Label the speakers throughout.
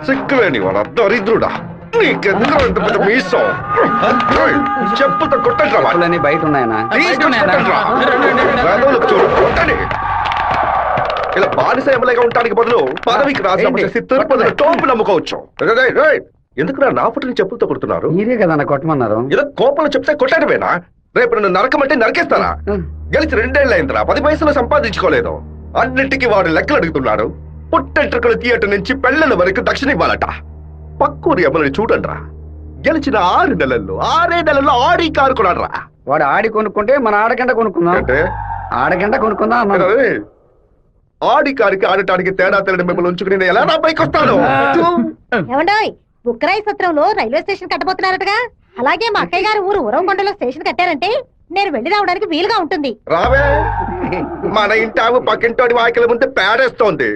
Speaker 1: సిక్కులేని వాడు దరిద్రుడా, నీకెందుకు ఇంత పెద్ద మీసం? చెప్పుతో కొట్టండి
Speaker 2: బయట ఉన్నాయనా?
Speaker 1: ఇలా బానిస ఎమ్మెల్యేగా ఉండడానికి బదులు పదవికి రాజీనామా చేసి తిరుపతిలో టోపులు అమ్ముకోవచ్చు. ఎందుకు నా ఫుట్ని చెప్పులతో కొడుతున్నారు?
Speaker 2: మీరే కదా కొట్టమన్నారు.
Speaker 1: ఏదో కోపంలో చెప్తే కొట్టడమేనా? రేపు నన్ను నరకమంటే నరికేస్తారా? గెలిచి 2 ఏళ్ళు అయిందిరా, 10 పైసలు సంపాదించుకోలేదు. అన్నిటికీ వాడు లెక్కలు అడుగుతున్నాడు. పుట్టెంట్రుకలు థియేటర్ నుంచి పెళ్లల వరకు దక్షిణ ఇవ్వాలట. పక్కూరి ఎమ్మెల్యేని చూడండిరా, గెలిచిన 6 నెలల్లో ఆడి కారు కొన్నాడు రా.
Speaker 2: వాడు ఆడి కొనుక్కుంటే మన ఆడగంట కొనుక్కుందాం అంటే ఆడగంట కొనుక్కుందాం అన్నాడు.
Speaker 1: ఆడి కారికి ఆడటానికి తేడా తెలియని మిమ్మల్ని ఉంచుకుని నేను ఎలా నా పైకి వస్తాను?
Speaker 3: ఏమండోయ్, బుక్కరాయి సత్రంలో రైల్వే స్టేషన్ కట్టబోతున్నారటగా. అలాగే మా అక్కయ్య గారు ఊరు ఉరవకొండలో స్టేషన్ కట్టారంటే నేను వెళ్లి రావడానికి వీలుగా ఉంటుంది.
Speaker 1: రావే, మన ఇంటావు పక్కింటోడి వాకిల ముందు పేడేస్తోంది.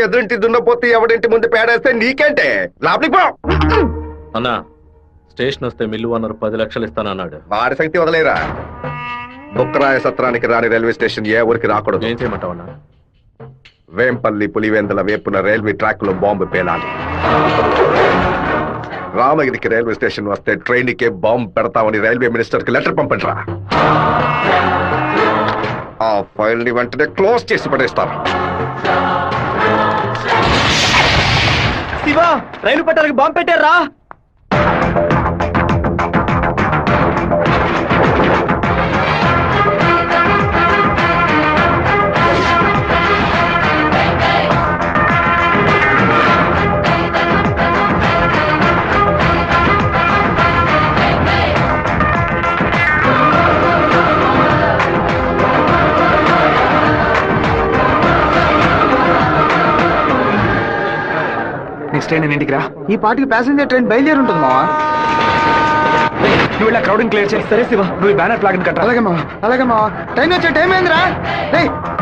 Speaker 1: ఎదురింటి దున్నపోతే ఎవడింటి ముందు పేడేస్తే నీకేంటే? లోపలికి పో.
Speaker 4: అన్నా, స్టేషన్ వస్తే మిల్లు ఓనర్ 10 లక్షలు ఇస్తానన్నాడు.
Speaker 1: వారి శక్తి వదలేరా. బుక్కరాయ సత్రానికి రాని రైల్వే స్టేషన్ ఏ ఊరికి రాకూడదు.
Speaker 4: ఏం చేయమంటావన్నా?
Speaker 1: వేంపల్లి పులివెందుల వేపున రైల్వే ట్రాక్ లో బాంబు పేలాలి. రామగిరికి రైల్వే స్టేషన్ వస్తే ట్రైన్ కే బాంబు పెడతామని రైల్వే మినిస్టర్ కి లెటర్ పంపండిరా. ఆ ఫైల్ ని వెంటనే క్లోజ్ చేసి పడేస్తారు.
Speaker 5: శివ, రైలు పట్టాలకి బాంబు పెట్టారా? నెక్స్ట్ ట్రైన్ ఇంటికి రా. ఈ పాటికి ప్యాసింజర్ ట్రైన్ బయలుదేరి ఉంటుంది మావా. నువ్వు ఇలా క్రౌడింగ్ క్లియర్ చేసి. సరే శివ, నువ్వు బ్యానర్ ఫ్లాగ్ కట్ట. అలాగే మావా, అలాగే మావా. ట్రైన్ వచ్చే టైం ఏందిరా?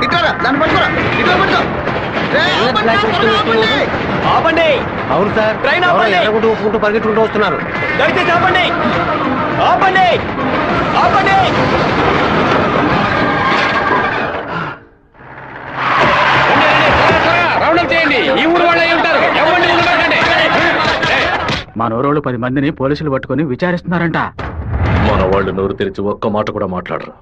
Speaker 5: ఇట్లా దాన్ని పట్టుకోరా, ఇట్లా పట్టుకో. ఆపండి. అవును సార్, ట్రైన్ ఆపండి. పరిగెట్టుకుంటూ వస్తున్నారు. దయచేసి ఆపండి, ఆపండి, ఆపండి. ఈ ఊరు వాళ్ళే ఉంటారు.
Speaker 2: మా నోరోళ్ళు 10 మందిని పోలీసులు పట్టుకుని విచారిస్తున్నారంట.
Speaker 4: మన వాళ్ళు నోరు తెరిచి ఒక్క మాట కూడా మాట్లాడరు.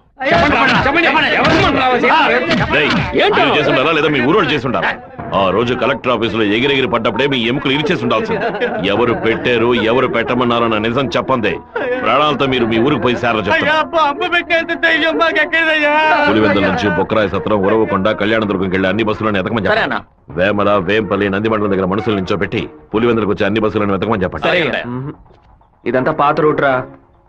Speaker 4: చేస్తుండారా లేదా మీ ఊరోళ్ళు చేస్తుండారా? ఆ రోజు కలెక్టర్ ఆఫీసులో ఎగిరెగిరి పడ్డప్పుడే మీ ఎముకలు ఇరిచేసి ఉండాల్సింది. ఎవరు పెట్టారు, ఎవరు పెట్టమన్నారో నా నిజం చెప్పండి. ప్రాణాలతో మీరు మీ ఊరికి పోయి సేర చెప్తారు. పులివెందుల నుంచి బొక్కరాయ సత్రం, ఉరవకొండ, కళ్యాణదుర్గంకి వెళ్ళి అన్ని బస్సులను ఎతకమని చెప్పండి. వేమల, వేంపల్లి, నందిమండలం దగ్గర మనుషులు నించోబెట్టి పులివెందులకు వచ్చి అన్ని బస్సులను వెతకమని చెప్పండి.
Speaker 5: ఇదంతా పాత రూట్ రా.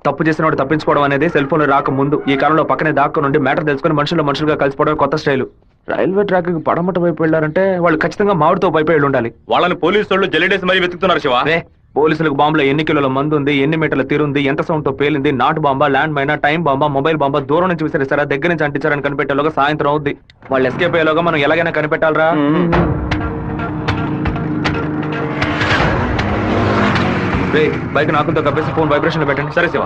Speaker 5: తప్పు చేసిన వాడు తప్పించుకోవడం అనేది సెల్ ఫోన్ రాక ముందు. ఈ కాలంలో పక్కనే దాక్కు నుండి మ్యాటర్ తెలుసుకుని మనుషులుగా కలిసిపోవడం కొత్త స్టైల్. రైల్వే ట్రాక్ కి పడమట వైపు వెళ్ళారంటే వాళ్ళు ఖచ్చితంగా మామిడితో వైపు వెళ్ళి ఉండాలి.
Speaker 6: వాళ్ళని పోలీసు వాళ్ళు జల్లిడేసి మరీ వెతుకుతున్నారు శివ.
Speaker 5: పోలీసులకు బాంబులో ఎన్ని కిలోల మందు ఉంది, ఎన్ని మీటర్ల తీరుంది, ఎంత సౌండ్ తో పేలింది, నాటు బాంబా, ల్యాండ్ మైనా, టైం బాంబా, మొబైల్ బాంబా, దూరం నుంచి విసిరేసారా, దగ్గర నుంచి అంటించారని కనిపెట్టేలోగా సాయంత్రం అవుద్ది. వాళ్ళు ఎస్కేప్ అయ్యేలోగా మనం ఎలాగైనా కనిపెట్టాలరా. బైక్ నాకులతో కప్పేసి ఫోన్ వైబ్రేషన్ పెట్టండి.
Speaker 6: సరే శివ.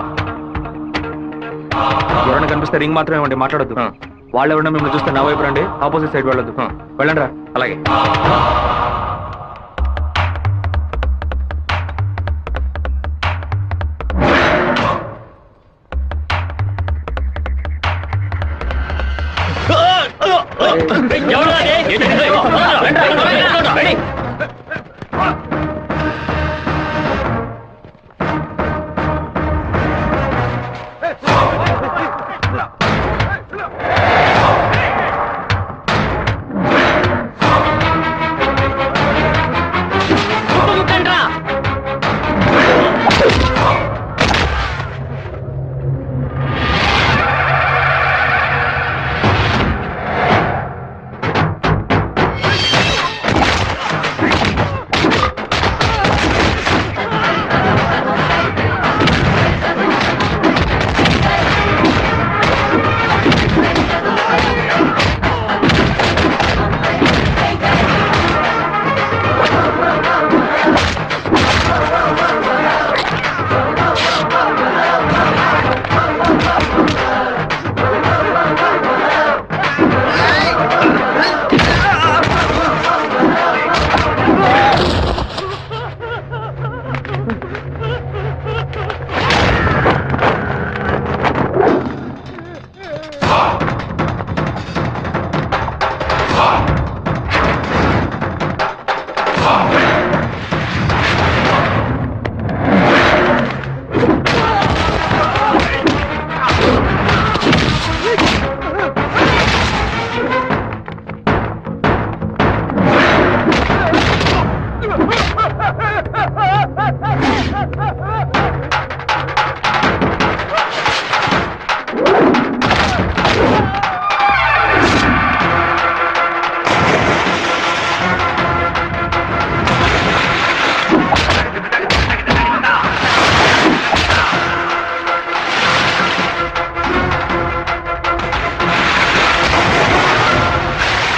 Speaker 5: ఎవరైనా కనిపిస్తే రింగ్ మాత్రమే ఇవ్వండి, మాట్లాడొద్దు. వాళ్ళు ఎవరైనా మిమ్మల్ని చూస్తే నా వైపు రండి, ఆపోజిట్ సైడ్ వెళ్ళొద్దు. వెళ్ళండి రా.
Speaker 6: అలాగే.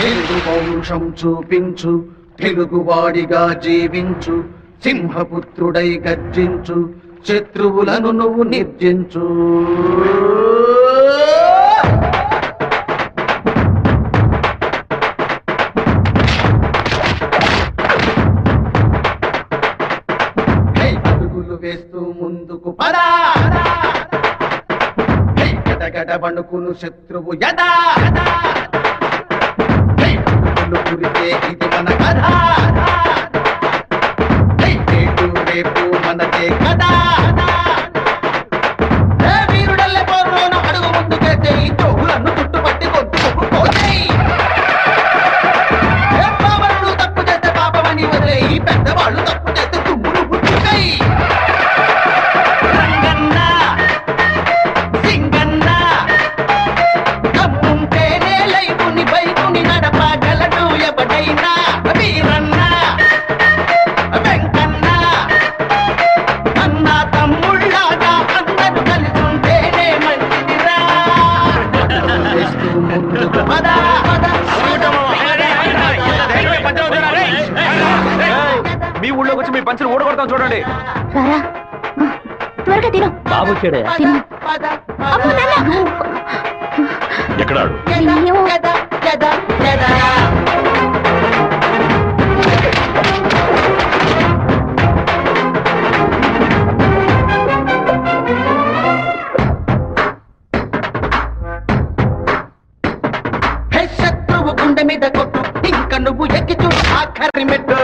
Speaker 2: తెలుగు పౌరుషం చూపించు, తెలుగువాడిగా జీవించు, సింహపుత్రుడై గర్జించు, శత్రువులను నువ్వు నిర్జించు. అడుగులు వేస్తూ ముందుకు పదా, గడగడ వణుకును శత్రువు యదా, కురితే ఇది మన కథ, రేపు రేపు మనదే కదా. వీరుడల్లే పోరులోన అడుగు ముందుకేస్తే ఈ తోగులను చుట్టుపట్టి కొట్టుకుపోతాయి. పాపలు తప్పు చేస్తే పాపమని వదిలే, ఈ పెద్దవాళ్ళు తప్పు చేస్తే తుమ్ములు పుట్టుతాయి. రంగన్న సింగన్న తప్పుంటేనే లైఫుని బైకుని నడపగలడు ఎవడైనా. వీరన్న వెంకన్న అన్న తమ్ముళ్ళగా అందరూ కలిసి ఉంటేనే మంచిదిరా. ముందుకు పద పద.
Speaker 5: మీ ఊళ్ళోకి వచ్చి మీ పంచులు ఊడగొడతాం చూడండి.
Speaker 3: రారా త్వరగా తిను.
Speaker 5: బాబు చెడే
Speaker 3: తిను. అమ్మో, నాన్న.
Speaker 4: ఎక్కడాడు?
Speaker 3: అయ్యో.
Speaker 2: హే శత్రువు గుండె మీద కొట్టు, ఇంక నువ్వు ఎక్కి చూడు ఆఖరి మెట్టు.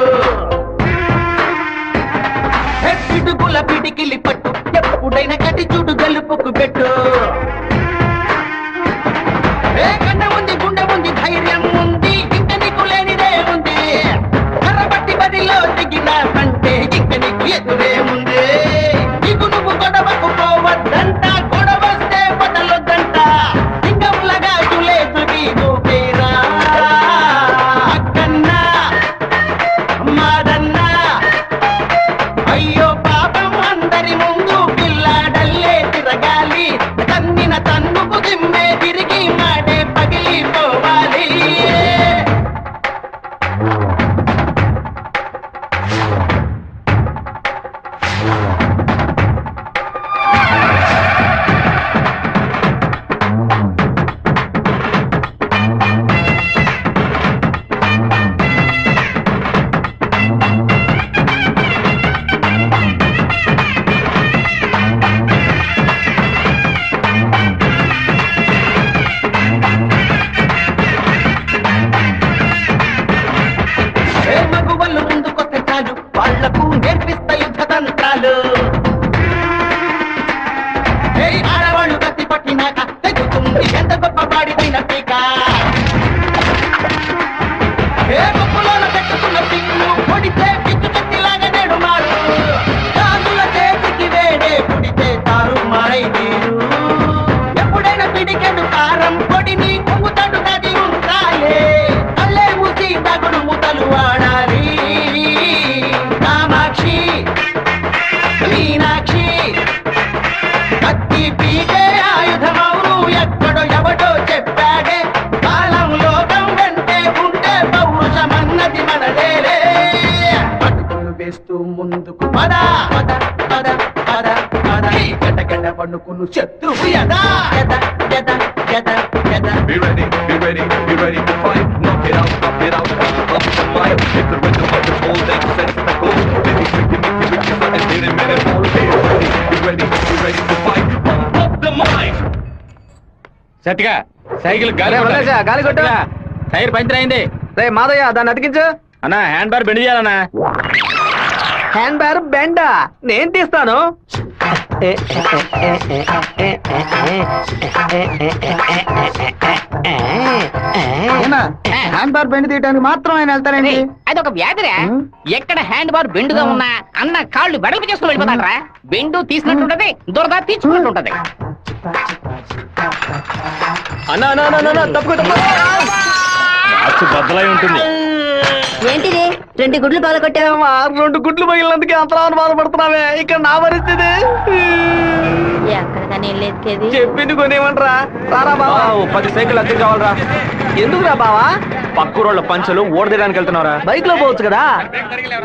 Speaker 2: హే పిడుగుల పిడికిలి పట్టు, ఎప్పుడైనా కటి చూడు గలుపుకు పెట్టు. ఏ కన్న ఉంది గుండె ఉంది ధైర్యం ఉంది, ఇంక నీకు లేనిదే ఉంది. కర్రబట్టి బదిలో దిగినావంటే ఇంక నీకు ఎదురే ఉంది. ఇకు నువ్వు గొడవకు పోవద్దంట, గొడవస్తే బదలొద్దంట. సింగంలగా చులేసు నీకురా అక్కన్న మాదన్న. అయ్యో పాపం అందరి ముందు పిల్లాడల్లే తిరగాలి. తన్నిన తన్నుకు దిమ్మే తిరిగి మాడే పగిలిపోవాలి. ఏ మగువలు ముందుకొస్తే చాలు, వాళ్లకు నేర్పిస్తా యుద్ధ తంత్రాలు. ఏ ఆడవాళ్ళు కత్తి పట్టినాక తెగుతుంది ఎంత గొప్ప వాడిదైన పీక. ఏ గొప్పలోన పెట్టుకున్న పిల్లు పొడితే పిచ్చు కత్తిలాగా నేడు మారు. రాజుల చేతికి వేడే పుడితే తారు మారై నీరు. ఎప్పుడైనా పిడికెడు కారం పొడిని పొంగుతాడు నది ఉండాలి. అల్లే మూసి తగుడు ముతలు వాడాలి. కామాక్షి మీనాక్షి కత్తి పీకే ఆయుధమౌను ఎక్కడో ఎవడో చెప్పాడే. కాలం లోకం వెంటే ఉంటే పౌరుషమన్నది మనదేలే. అడుగులు వేస్తూ ముందుకు పద పద పద పద పద. గడగడ వణుకును శత్రువు యదా యదా యదా యదా యదా.
Speaker 6: Be ready to fight. Knock it out, up the fight. Hit the rhythm of the whole thing, set the goal. Baby, tricky, and hit him in a ball. Be ready to fight. Pump up the mind.
Speaker 5: సత్తిగా cycle గాలి గాలి కొట్టు. Tyre puncture అయింది. రే మాదయ్య దాన్ని అతికించు. అన్నా hand bar bend చేయాలన్నా. Hand bar బెండా నేను తీస్తాను.
Speaker 2: హ్యాండ్ బార్ బెండ్ తీయడానికి మాత్రం ఆయన వెళ్తారండి.
Speaker 7: అదొక వ్యాధిరా. ఎక్కడ హ్యాండ్ బార్ బెండుగా ఉన్నా అన్న కాళ్ళు వెడల్పు చేసుకుని వెళ్ళిపోతాడరా. బెండు తీసినట్టుంటది, దురద తీర్చుకున్నట్టుంటది.
Speaker 5: అన్నా తప్పు బద్దలై ఉంటుంది.
Speaker 3: ఏంటిది 2 గుడ్లు పగలగొట్టావు?
Speaker 2: 2 గుడ్లు పగిలినందుకే అంతరావని బాధపడుతున్నావే. ఇక్కడ నా పరిస్థితి
Speaker 3: ఎక్కడికని వెళ్ళేది?
Speaker 2: చెప్పింది కొనేమంటరా? రారా బావా.
Speaker 5: 10 సైకిల్ అద్దె కావాలరా.
Speaker 2: ఎందుకురా బావా?
Speaker 5: పక్కూరోళ్ళ పంచలు ఓడదీయడానికి వెళ్తున్నారా?
Speaker 2: బైక్ లో పోవచ్చు కదా.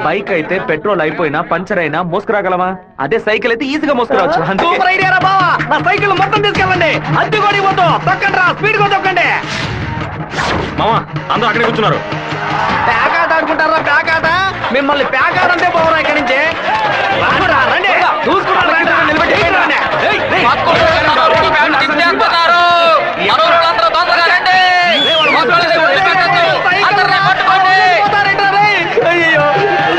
Speaker 5: బైక్ అయితే పెట్రోల్ అయిపోయినా పంచర్ అయినా మోసుకురాగలమా? అదే సైకిల్ అయితే ఈజీగా మోసుకురావచ్చు. అందుకే
Speaker 2: సూపర్ ఐడియా రా బావా. నా సైకిల్ మొత్తం తీసుకెళ్ళండి. అద్దె కూడా ఇవ్వద్దు. తొక్కండి రా, స్పీడ్ గా తొక్కండి.
Speaker 4: మామా అందరూ అక్కడే కూర్చున్నారు.
Speaker 2: ప్యాకాట ఆడుకుంటారా? ప్యాకాట మిమ్మల్ని ప్యాకాట అంటే పోవరా ఇక్కడి నుంచి. రానురా, రండి. చూసుకుంటారా? రండి, నిలబెట్టి రండి. ఏయ్, ఏయ్. అయ్యో,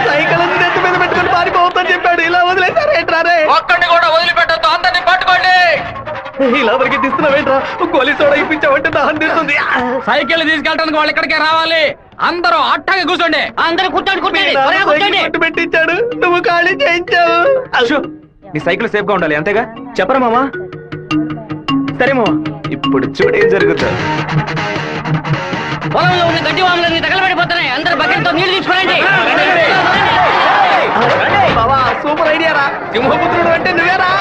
Speaker 2: సైకిల్ నెత్తి మీద పెట్టుకుని పారిపోవద్దని చెప్పాడు. ఇలా వదిలేసారేంట్రా రే?
Speaker 7: ఒక్కడిని కూడా వదిలిపెట్టద్దు, అందరినీ పట్టుకోండి.
Speaker 2: ఇలా వరకు తీస్తున్నావేంట్రా? గోలీ సోడా ఇప్పించావంటే దాహం తీస్తుంది.
Speaker 7: సైకిల్ తీసుకెళ్ళడానికి వాళ్ళు ఇక్కడికే రావాలి. అందరూ అట్టగా కూర్చోండి. అందరూ కూర్చోండి, కూర్చోండి, త్వరగా కూర్చోండి.
Speaker 2: పట్టు పెట్టించాడు, నువ్వు ఖాళీ చేయించావు.
Speaker 5: అశో, నీ సైకిల్ సేఫ్ గా ఉండాలి అంతేగా?
Speaker 2: చెప్పరా మామా? సరే మామా.
Speaker 5: ఇప్పుడు చూడు ఏం జరుగుతుంది.
Speaker 7: పొలంలో ఉన్న గడ్డి వాములన్నీ తగలబడిపోతున్నాయి. అందరూ బకెట్తో నీళ్లు తీసుకోండి.
Speaker 2: బావా, సూపర్ ఐడియా రా. సింహపుత్రుడు అంటే నువ్వేరా?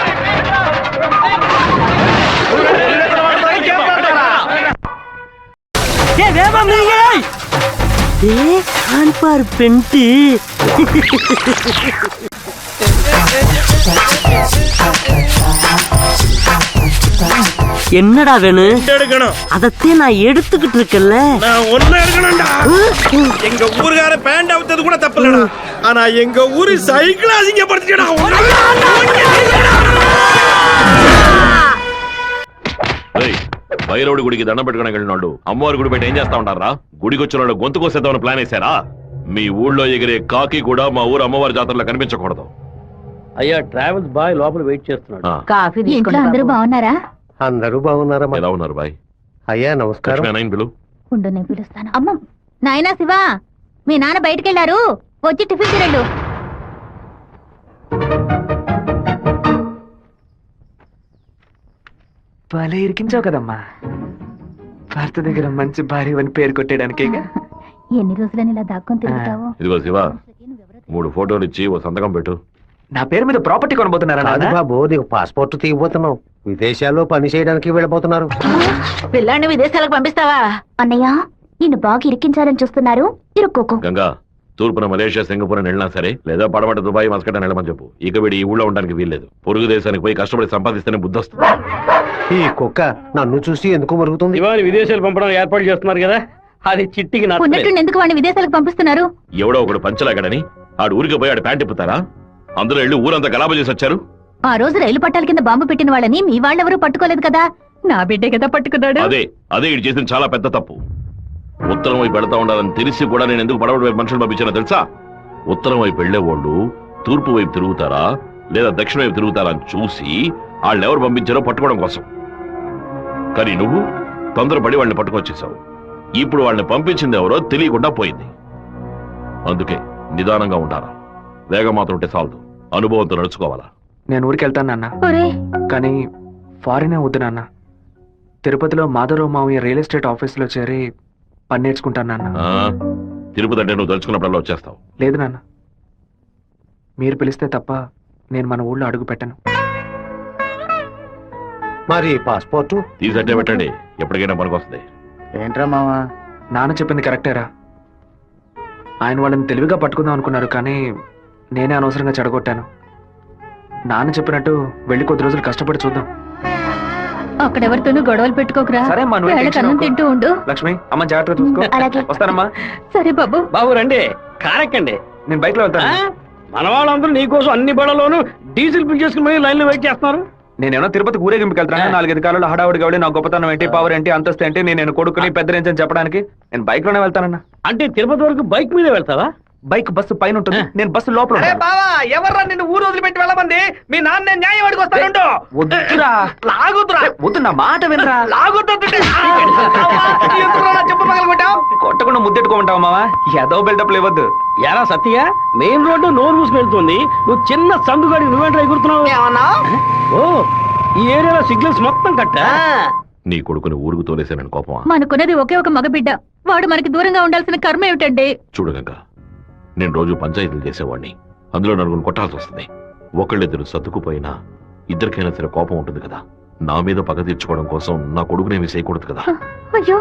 Speaker 8: பெண்டி என்னடா வேணும்? அதத்தே நான் எடுத்துக்கிட்டு இருக்கேன்ல.
Speaker 9: நான் ஒண்ணு எடுக்கணும்டா. எங்க ஊருக்கார பேண்ட் அவுத்தது கூட தப்புலடா. ஆனா எங்க ஊரு சைக்கிள் அசிங்கப்படுத்திடா.
Speaker 4: భైరవుడి గుడికి దండం పెట్టుకోవడానికి వెళ్ళిన వాళ్ళు అమ్మవారి గుడి బయట ఏం చేస్తా ఉంటారా? గుడికి వచ్చిన వాళ్ళు గొంతు కోసేద్దామని ప్లాన్ వేశారా? మీ ఊళ్ళో ఎగిరే కాకి కూడా మా ఊరు అమ్మవారి జాతరలో కనిపించకూడదు.
Speaker 9: అయ్యా, ట్రావెల్స్ బాయ్ లోపల వెయిట్ చేస్తున్నాడు.
Speaker 3: కాఫీ ఇంట్లో అందరూ బాగున్నారా?
Speaker 10: అందరూ బాగున్నారమ్మా.
Speaker 4: ఎలా ఉన్నారు బాయ్?
Speaker 10: అయ్యా నమస్కారం.
Speaker 4: పిలు.
Speaker 3: ఉండు, నేను పిలుస్తాను. అమ్మ, నాయనా శివ, మీ నాన్న బయటకెళ్లారు, వచ్చి టిఫిన్ తినండు.
Speaker 5: భలే ఇరికించావు కదమ్మా. భర్త దగ్గర మంచి భార్య అని పేరు కొట్టేయడానికేగా.
Speaker 3: ఎన్ని రోజులని ఇలా దాక్కొని తిరుగుతావు?
Speaker 4: ఇదిగో శివ, 3 ఫోటోలు ఇచ్చి ఓ సంతకం పెట్టు.
Speaker 5: నా పేరు మీద ప్రాపర్టీ కొనబోతున్నారా
Speaker 10: కాదు
Speaker 5: నాన్న?
Speaker 10: బాబు, నీకు పాస్పోర్ట్ తీయబోతున్నావు. విదేశాల్లో పని చేయడానికి వెళ్ళబోతున్నారు.
Speaker 3: పిల్లాన్ని విదేశాలకు పంపిస్తావా? అన్నయ్య, నిన్ను బాగా ఇరికించాలని చూస్తున్నారు, ఇరుక్కోకు.
Speaker 4: గంగా, తూర్పున మలేషియా, సింగపూర్ అని వెళ్ళినా సరే, లేదా పడమట దుబాయ్, మస్కట్ అని వెళ్ళమని చెప్పు. ఇక వీడి ఈ ఊళ్ళో ఉండడానికి వీల్లేదు. పొరుగు దేశానికి పోయి కష్టపడి సంపాదిస్తేనే బుద్ధి వస్తుంది.
Speaker 10: ఈ కుక్క నన్ను చూసి ఎందుకు మరుగుతుంది?
Speaker 9: ఇవాళ విదేశాలు పంపడం ఏర్పాటు చేస్తున్నారు కదా, అది చిట్టికి
Speaker 3: ఉన్నట్టు ఎందుకు వాడిని విదేశాలకు పంపిస్తున్నారు?
Speaker 4: ఎవడో ఒకడు పంచలాగడని ఆడు ఊరికి పోయి ఆడు ప్యాంట్ ఇప్పుతారా? అందులో వెళ్ళి ఊరంతా గలాబా చేసి వచ్చారు.
Speaker 3: ఆ రోజు రైలు పట్టాల కింద బాంబు పెట్టిన వాళ్ళని మీ వాళ్ళెవరూ పట్టుకోలేదు కదా. నా బిడ్డే కదా పట్టుకున్నాడు.
Speaker 4: అదే ఇటు చేసిన చాలా పెద్ద తప్పు. ఉత్తరం వైపు వెళ్తా ఉండాలని తెలిసి కూడా నేను ఎందుకు పడవడి వైపు మనుషులు పంపించానో తెలుసా? ఉత్తరం వైపు వెళ్లేవాళ్ళు తూర్పు వైపు తిరుగుతారా లేదా దక్షిణ వైపు తిరుగుతారా అని చూసి వాళ్ళు ఎవరు పంపించారో పట్టుకోవడం కోసం. కానీ నువ్వు తొందరపడి వాళ్ళని పట్టుకొచ్చేసావు. ఇప్పుడు వాళ్ళని పంపించింది ఎవరో తెలియకుండా పోయింది. అందుకే నిదానంగా ఉండాలా. వేగం మాత్రం ఉంటే చాలదు, అనుభవంతో నడుచుకోవాలా.
Speaker 5: నేను ఊరికి వెళ్తాను నాన్న, కానీ ఫారినే వద్దు నాన్న. తిరుపతిలో మాధవరావు మావయ్య రియల్ ఎస్టేట్ ఆఫీసులో చేరి పని నేర్చుకుంటాను నాన్న.
Speaker 4: తిరుపతి అంటే నువ్వు తలుచుకున్నప్పుడల్లా వచ్చేస్తావు.
Speaker 5: లేదు నాన్న, మీరు పిలిస్తే తప్ప నేను మన ఊళ్ళో అడుగు పెట్టను.
Speaker 10: మరి పాస్పోర్టు
Speaker 4: తీసట్టే పెట్టండి, ఎప్పటికైనా పనికొస్తుంది.
Speaker 10: ఏంట్రా మావా?
Speaker 5: నాన్న చెప్పింది కరెక్టేరా. ఆయన వాళ్ళని తెలివిగా పట్టుకుందాం అనుకున్నారు, కానీ నేనే అనవసరంగా చెడగొట్టాను. నాన్న చెప్పినట్టు వెళ్ళి కొద్ది రోజులు కష్టపడి చూద్దాం.
Speaker 3: అక్కడెవరితోనూ గొడవలు పెట్టుకోకరా.
Speaker 5: సరే అమ్మా, నువ్వు
Speaker 3: వేళకి అన్నం తింటూ ఉండు.
Speaker 5: లక్ష్మి, అమ్మ జాగ్రత్తగా చూసుకో.
Speaker 3: అలాగే.
Speaker 5: వస్తానమ్మా.
Speaker 3: సరే బాబు.
Speaker 9: బాబు రండి, కారెక్కండి.
Speaker 5: నేను బైక్ లో వెళ్తాను.
Speaker 9: మన వాళ్ళందరూ నీకోసం అన్ని బళ్ళలోనూ డీజిల్ ఫిల్ చేసుకుని లైన్ లో వెయిట్ చేస్తున్నారు.
Speaker 5: నేనేమో తిరుపతి ఊరేగింపుకి వెళ్తాను. 4-5 కాలంలో హడావుడి కావడి నా గొప్పతనం ఏంటి, పవర్ ఏంటి, అంతస్తు ఏంటి, నేను కొడుకుని పెద్ద రేంజ్ అని చెప్పడానికి నేను బైక్ లోనే వెళ్తానన్నా.
Speaker 9: అంటే తిరుపతి వరకు బైక్ మీద వెళ్తావా?
Speaker 5: బైక్ బస్సు పైన ఉంటుంది, నేను బస్సు లోపల ఉంటాను.
Speaker 2: బావా, ఎవర్రా నిన్ను ఊరు వదిలిపెట్టి వెళ్ళమంది? మీ నాన్న నేను న్యాయం అడిగి వస్తానుండు.
Speaker 5: వద్దురా,
Speaker 2: లాగుతురా.
Speaker 5: వద్దు, నా మాట వినరా.
Speaker 2: లాగుతుంటే చెప్పు పగలగొట్టావు.
Speaker 5: కొట్టకుండా ముద్దెట్టుకోమంటావా మావా? ఏదో బిల్డప్ లేవద్దు.
Speaker 9: ఎలా సత్య, మెయిన్ రోడ్డు నోరు మూసుకు వెళ్తుంది, నువ్వు చిన్న సందుగాడి నువ్వేంట్రా ఎగురుతున్నావు?
Speaker 2: ఏమన్నా?
Speaker 9: ఓ, ఈ ఏరియాలో సిగ్నల్స్ మొత్తం కట్టా.
Speaker 4: నీ కొడుకుని ఊరుకు తోలేసానని కోపమా?
Speaker 3: మనకున్నది ఒకే ఒక మగబిడ్డ, వాడు మనకి దూరంగా ఉండాల్సిన కర్మ ఏమిటండి?
Speaker 4: చూడు గంగ, నేను రోజు పంచాయతీలు చేసేవాడిని. అందులో నలుగురు కొట్టాల్సి వస్తుంది. ఒకళ్ళిద్దరు సర్దుకుపోయినా ఇద్దరికైనా సరే కోపం ఉంటుంది కదా. నా మీద పగ తీర్చుకోవడం కోసం నా కొడుకునేమి చేయకూడదు కదా.
Speaker 3: అయ్యో,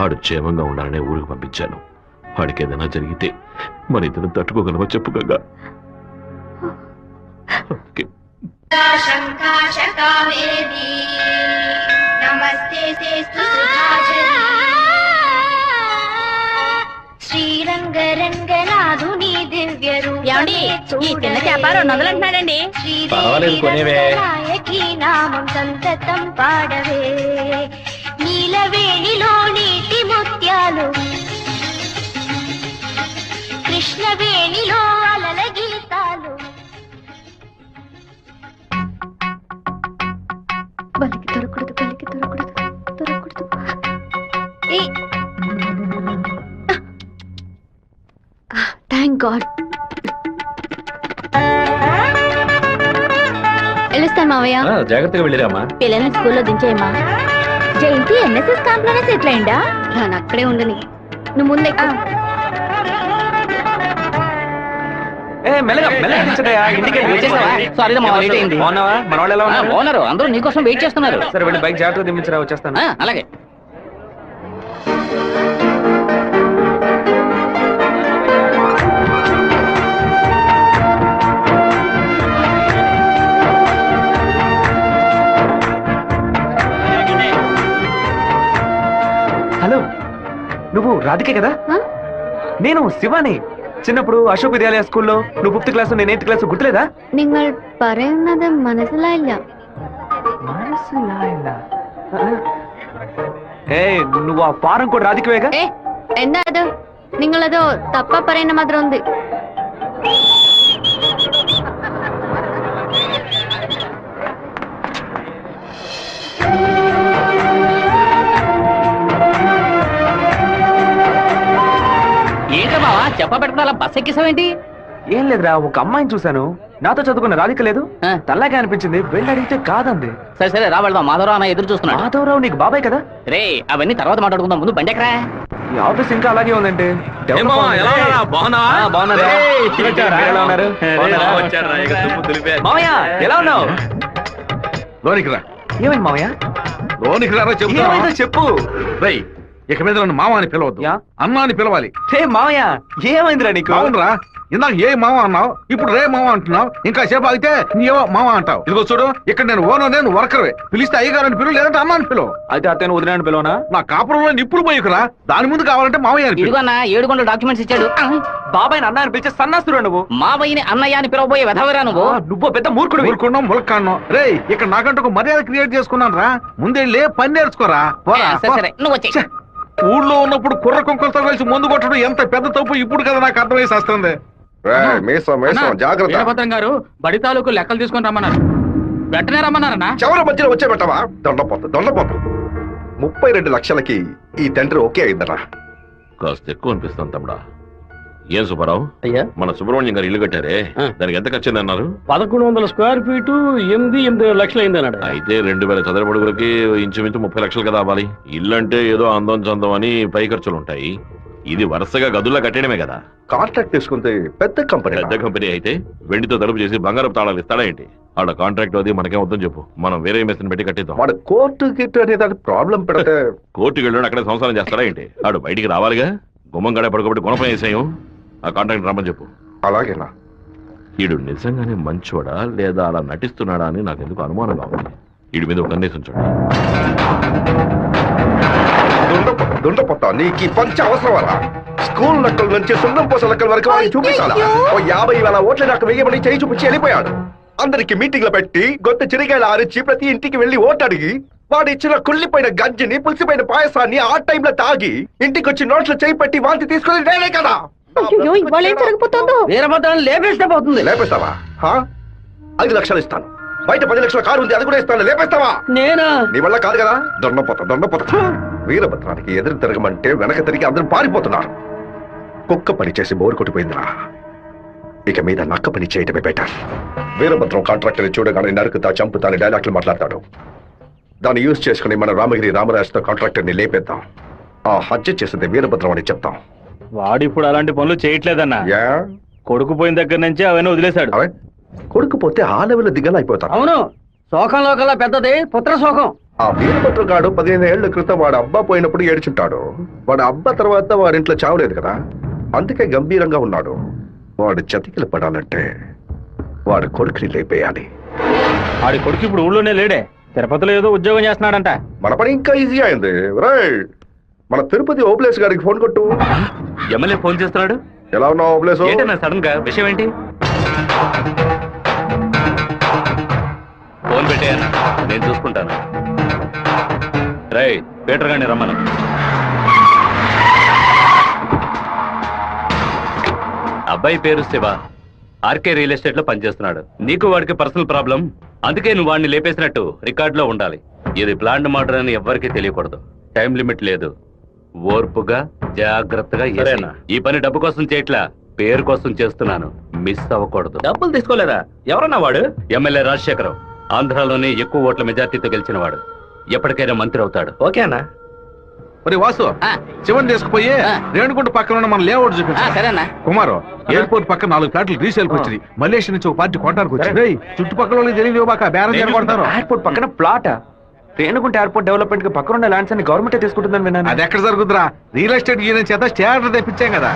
Speaker 4: ఆడు క్షేమంగా ఉండాలనే ఊరికి పంపించాను. వాడికి ఏదైనా జరిగితే మన ఇద్దరు తట్టుకోగలవా చెప్పు గంగ?
Speaker 3: శ్రీరంగరంగనాథుని దివ్య రూపమే ఈ చిన్న చేప 200 అంటున్నాడండి. నామం సంతతం పాడవే, నీలవేణిలో నీటి ముత్యాలు, కృష్ణవేణిలో అలల గీతాలు. బలికి దొరకూడదు, బలికి దొరకూడదు, దొరకూడదు. Thank God. వెళ్ళొస్తాను మావయ్య.
Speaker 5: జాగ్రత్తగా వెళ్ళిరామా.
Speaker 3: పిల్లల్ని స్కూల్లో దించేయమ్మా. జయంతి ఎన్ఎస్ఎస్ క్యాంప్ లోనే సెటిల్ అయిందా? నేను అక్కడే ఉండని, నువ్వు ముందే.
Speaker 7: ఓనరు అందరూ నీకోసం వెయిట్ చేస్తున్నారు.
Speaker 5: సరే వెళ్ళి బైక్ జాగ్రత్తగా దింపించరా, వచ్చేస్తాను.
Speaker 7: అలాగే.
Speaker 5: హలో, నువ్వు రాధికే కదా? నేను శివాని. చిన్నప్పుడు అశోక్ విద్యాలయ స్కూల్లో నువ్వు 5th క్లాస్, నేను 8th క్లాస్, గుర్తులేదా?
Speaker 3: നിങ്ങൾ പറയുന്നത് മനസ്സിലായില്ല.
Speaker 5: నువ్వు ఆ ఫారం కూడా రాధికవేగా?
Speaker 3: എന്താ അത്? നിങ്ങളത് തപ്പ പറയുന്ന മാത്രം ഉണ്ട്.
Speaker 7: ఏంటి బావా చెప్ప పెట్టుకుని అలా బస్ ఎక్కిసావేంటి?
Speaker 5: ఏం లేదురా, ఒక అమ్మాయిని చూశాను, నాతో చదువుకున్న రాధిక లేదు, తల్లాగా అనిపించింది, వెళ్ళి అడిగితే కాదంది.
Speaker 7: సరే సరే రా వెళ్దాం. మాధవరావు అన్న ఎదురు చూస్తున్నాడు.
Speaker 5: మాధవరావు నీకు బాబాయ్ కదా?
Speaker 7: రే అవన్నీ తర్వాత మాట్లాడుకుందాం, ముందు బండి ఎక్కరా.
Speaker 5: ఈ ఆఫీస్ ఇంకా అలాగే ఉందంటే. మామయ్య ఎలా ఉన్నావు?
Speaker 1: లోనికి రా.
Speaker 5: ఏమైంది మామయ్య?
Speaker 1: లోనికి రా
Speaker 5: ఏమైందో చెప్పు.
Speaker 1: రేయ్, ఇక మీద నన్ను మామ అని పిలవద్దు, అన్నా అని పిలవాలి.
Speaker 5: మామయ్య ఏమైందిరా నీకు?
Speaker 1: అవునరా, ఇందాక ఏ మామ అన్నావు, ఇప్పుడు రే మామ అంటున్నావు. ఇంకా సేపు ఆగితే నీవో మామ అంటావు. ఇదిగో చూడు, ఇక్కడ నేను ఓనర్, నేను వర్కర్వే. పిలిస్తే అయ్యగారని పిలువు, లేదంటే అన్నా అని పిలువు.
Speaker 5: అయితే అత్తయ్య వదిలేని పిలవనా?
Speaker 1: నా కాపురంలో నిప్పులు పోయికురా, దాని ముందు కావాలంటే మామయ్య అని పిలువు.
Speaker 7: ఇదిగోన్నా 7 గంటల డాక్యుమెంట్స్ ఇచ్చాడు.
Speaker 5: బాబాయ్ అన్న అని పిలిచే సన్నాసురు నువ్వు.
Speaker 7: మావయ్యని అన్నయ్య అని పిలవబోయే వెధవరా నువ్వు.
Speaker 5: నువ్వు పెద్ద మూర్ఖుడు.
Speaker 1: ఊరుకున్నాం, ములక్కాన్నాం. రే, ఇక్కడ నాకంటూ ఒక మర్యాద క్రియేట్ చేసుకున్నాను రా. ముందే పని నేర్చుకోరా.
Speaker 7: సరే నువ్వు వచ్చే.
Speaker 1: ఊళ్ళో ఉన్నప్పుడు కుర్ర కుంకులతో కలిసి ముందు కొట్టడం ఎంత పెద్ద తప్పు ఇప్పుడు కదా నాకు అర్థమైసి వస్తుంది.
Speaker 7: జాగ్రత్త గారు, బడి తాలూకు లెక్కలు తీసుకొని రమ్మన్నారు. వెంటనే రమ్మన్నారన్నా.
Speaker 1: చివరి మధ్యలో వచ్చే పెట్టవా? దొండపోతు 32 లక్షలకి ఈ తండ్రి ఓకే అయిందరా.
Speaker 4: కాస్త ఎక్కువ అనిపిస్తాను తమ్ముడా. ఏం సుబ్బారావు,
Speaker 7: అయ్యా
Speaker 4: మన సుబ్రహ్మణ్యం గారు ఇల్లు కట్టారే, దానికి ఎంత ఖర్చు అన్నారు?
Speaker 11: 1100 స్క్వేర్ ఫీటు 8 లక్షలు అయింది అన్నాడు.
Speaker 4: అయితే 2000 చదరపడుగులకి ఇంచుమించు 30 లక్షలు కదా అవ్వాలి. ఇల్లు అంటే ఏదో అందం చందం అని పై ఖర్చులు ఉంటాయి. ఇది వరుసగా గదుల్లో కట్టడమే కదా.
Speaker 1: కాంట్రాక్ట్ తీసుకుంటే పెద్ద కంపెనీ
Speaker 4: అయితే వెండితో తలుపు చేసి బంగారపు తాళాలు ఇస్తాడా ఏంటి? ఆడ కాంట్రాక్ట్ అది మనకేం వద్దని చెప్పు, మనం వేరే మేస్త్రిని పెట్టి కట్టిద్దాం.
Speaker 1: వాడు కోర్టు గిట్టు అనేది ప్రాబ్లం పెడితే
Speaker 4: కోర్టుకి వెళ్ళి అక్కడే సంసారం చేస్తాడా ఏంటి? ఆడు బయటికి రావాలిగా. గుమ్మం గడే పడుకోబెట్టి గుణపం వేసాయం. ఆ కాంట్రాక్ట్ రమ్మని చెప్పు.
Speaker 1: అలాగేనా?
Speaker 4: ఈడు నిజంగానే మంచోడా లేదా అలా నటిస్తున్నాడా అని నాకు ఎందుకు అనుమానంగా ఉంది. ఈడి మీద ఒక కన్నేసి ఉంచండి.
Speaker 1: దుండపోతా, నీకు పంచ అవసరమా? స్కూల్ లెక్కల నుంచి సున్నం పూస లెక్కల వరకు వాడిని చూపించాలా? ఓ 50,000 ఓట్లు నాకు వెయ్యమని చేయి చూపించి వెళ్ళిపోయాడు. అందరికి మీటింగ్లు పెట్టి గొంతు చిరిగేలా అరిచి ప్రతి ఇంటికి వెళ్లి ఓటు అడిగి వాడు ఇచ్చిన కుళ్ళిపోయిన గంజిని, పులిసిపోయిన పాయసాన్ని ఆ టైంలో తాగి ఇంటికి వచ్చి నోట్లు చేయి పెట్టి వాంతి తీసుకుని నేనే కదా.
Speaker 7: వీరభద్రాన్ని లేపేస్తే పోతుంది.
Speaker 1: లేపేస్తావా? 5 లక్షలు ఇస్తాను. బయట 10 లక్షల కారు ఉంది, అది కూడా ఇస్తాను. లేపేస్తావా?
Speaker 7: నేనా?
Speaker 1: నీ వల్ల కాదు కదా. దొండపోతా వీరభద్రానికి ఎదురు తిరగమంటే వెనక తిరిగి అందరూ పారిపోతున్నారు. కుక్క పని చేసి బోరు కొట్టిపోయిందిరా. ఇక మీద నక్క పని చేయటమే బెటర్. వీరభద్రం కాంట్రాక్టర్ చూడగానే నరుకుతా చంపుతాని డైలాగ్లు మాట్లాడతాడు. దాన్ని యూజ్ చేసుకుని మన రామగిరి రామరాజుతో కాంట్రాక్టర్ ని లేపేద్దాం. ఆ హత్య చేసింది వీరభద్రం అని చెప్తాం.
Speaker 11: వాడు ఇప్పుడు అలాంటి పనులు చేయట్లేదన్నా.
Speaker 1: యా
Speaker 11: కొడుకు పోయిన దగ్గర నుంచి అవన్నీ వదిలేశాడు.
Speaker 1: అవే కొడుకుపోతే ఆ లెవెల్ దిగలైపోతారు.
Speaker 2: అవును, శోకంలో కల్లా పెద్దది పుత్ర శోకం.
Speaker 1: ఆ వీరభద్రం గాడు 15 ఏళ్ల క్రితం వాడు అబ్బా పోయినప్పుడు ఏడ్చుంటాడు. వాడు అబ్బా తర్వాత వాడింట్లో చావలేదు కదా, అందుకే గంభీరంగా ఉన్నాడు. వాడు చతికిలు పడాలంటే వాడు కొడుకుని లేపేయాలి.
Speaker 11: ఆడి కొడుకు ఇప్పుడు ఊళ్ళోనే లేడే, తిరుపతిలో ఏదో ఉద్యోగం చేస్తున్నాడంట.
Speaker 1: మన పని ఇంకా ఈజీ అయింది. రైట్, మన తిరుపతి ఓబ్లేస్ గారికి ఫోన్ కొట్టు.
Speaker 5: ఎమ్మెల్యే ఫోన్ చేస్తున్నాడు.
Speaker 1: ఎలా ఉన్నావు ఓబ్లేస్?
Speaker 5: సడన్ గా విషయం ఏంటి? ఫోన్ పెట్టేయన్నా, నేను చూసుకుంటాను. రై పీటర్ గారిని రమ్మను. అబ్బాయి పేరు శివ, ఆర్కే రియల్ ఎస్టేట్ లో పనిచేస్తున్నాడు. నీకు వాడికి పర్సనల్ ప్రాబ్లం, అందుకే నువ్వు వాడిని లేపేసినట్టు రికార్డులో ఉండాలి. ఇది ప్లాంట్ మర్డర్ అని ఎవ్వరికీ తెలియకూడదు. టైం లిమిట్ లేదు. ఓర్పుగా జాగ్రత్తగా చేయాలి. ఈ పని డబ్బు కోసం చేయట్లా, పేరు కోసం చేస్తున్నాను. మిస్ అవ్వకూడదు. డబ్బులు తీసుకోలేదా? ఎవరన్నా వాడు? ఎమ్మెల్యే రాజశేఖరం, ఆంధ్రాలోనే ఎక్కువ ఓట్ల మెజార్టీతో గెలిచిన వాడు. ఎప్పటికైనా మంత్రి అవుతాడు. ఓకే అన్నా.
Speaker 9: మరి వాసు, శివన్ తీసుకుపోయి రేణుగుంట పక్కన ఉన్న మన లేఅవుట్ చూపించు.
Speaker 7: సరేనా
Speaker 9: కుమారు, ఎయిర్పోర్ట్ పక్కన 4 ఫ్లాట్లు రీసేల్కి వచ్చింది. మలేషియా నుంచి ఒక పార్టీ కొనడానికి వచ్చింది. చుట్టుపక్కల వాళ్ళకి తెలియదు బాక బేరం చేయబడతారు.
Speaker 5: ఎయిర్పోర్ట్ పక్కన ప్లాట్, రేణుగుంట ఎయిర్పోర్ట్ డెవలప్మెంట్ కి పక్కన ఉన్న ల్యాండ్స్ అన్ని గవర్నమెంట్ తీసుకుంటుందని విన్నాను.
Speaker 9: అది ఎక్కడ జరుగుతుందిరా? రియల్ ఎస్టేట్ యూనియన్ చేత స్టాండర్డ్ తెప్పించాం కదా.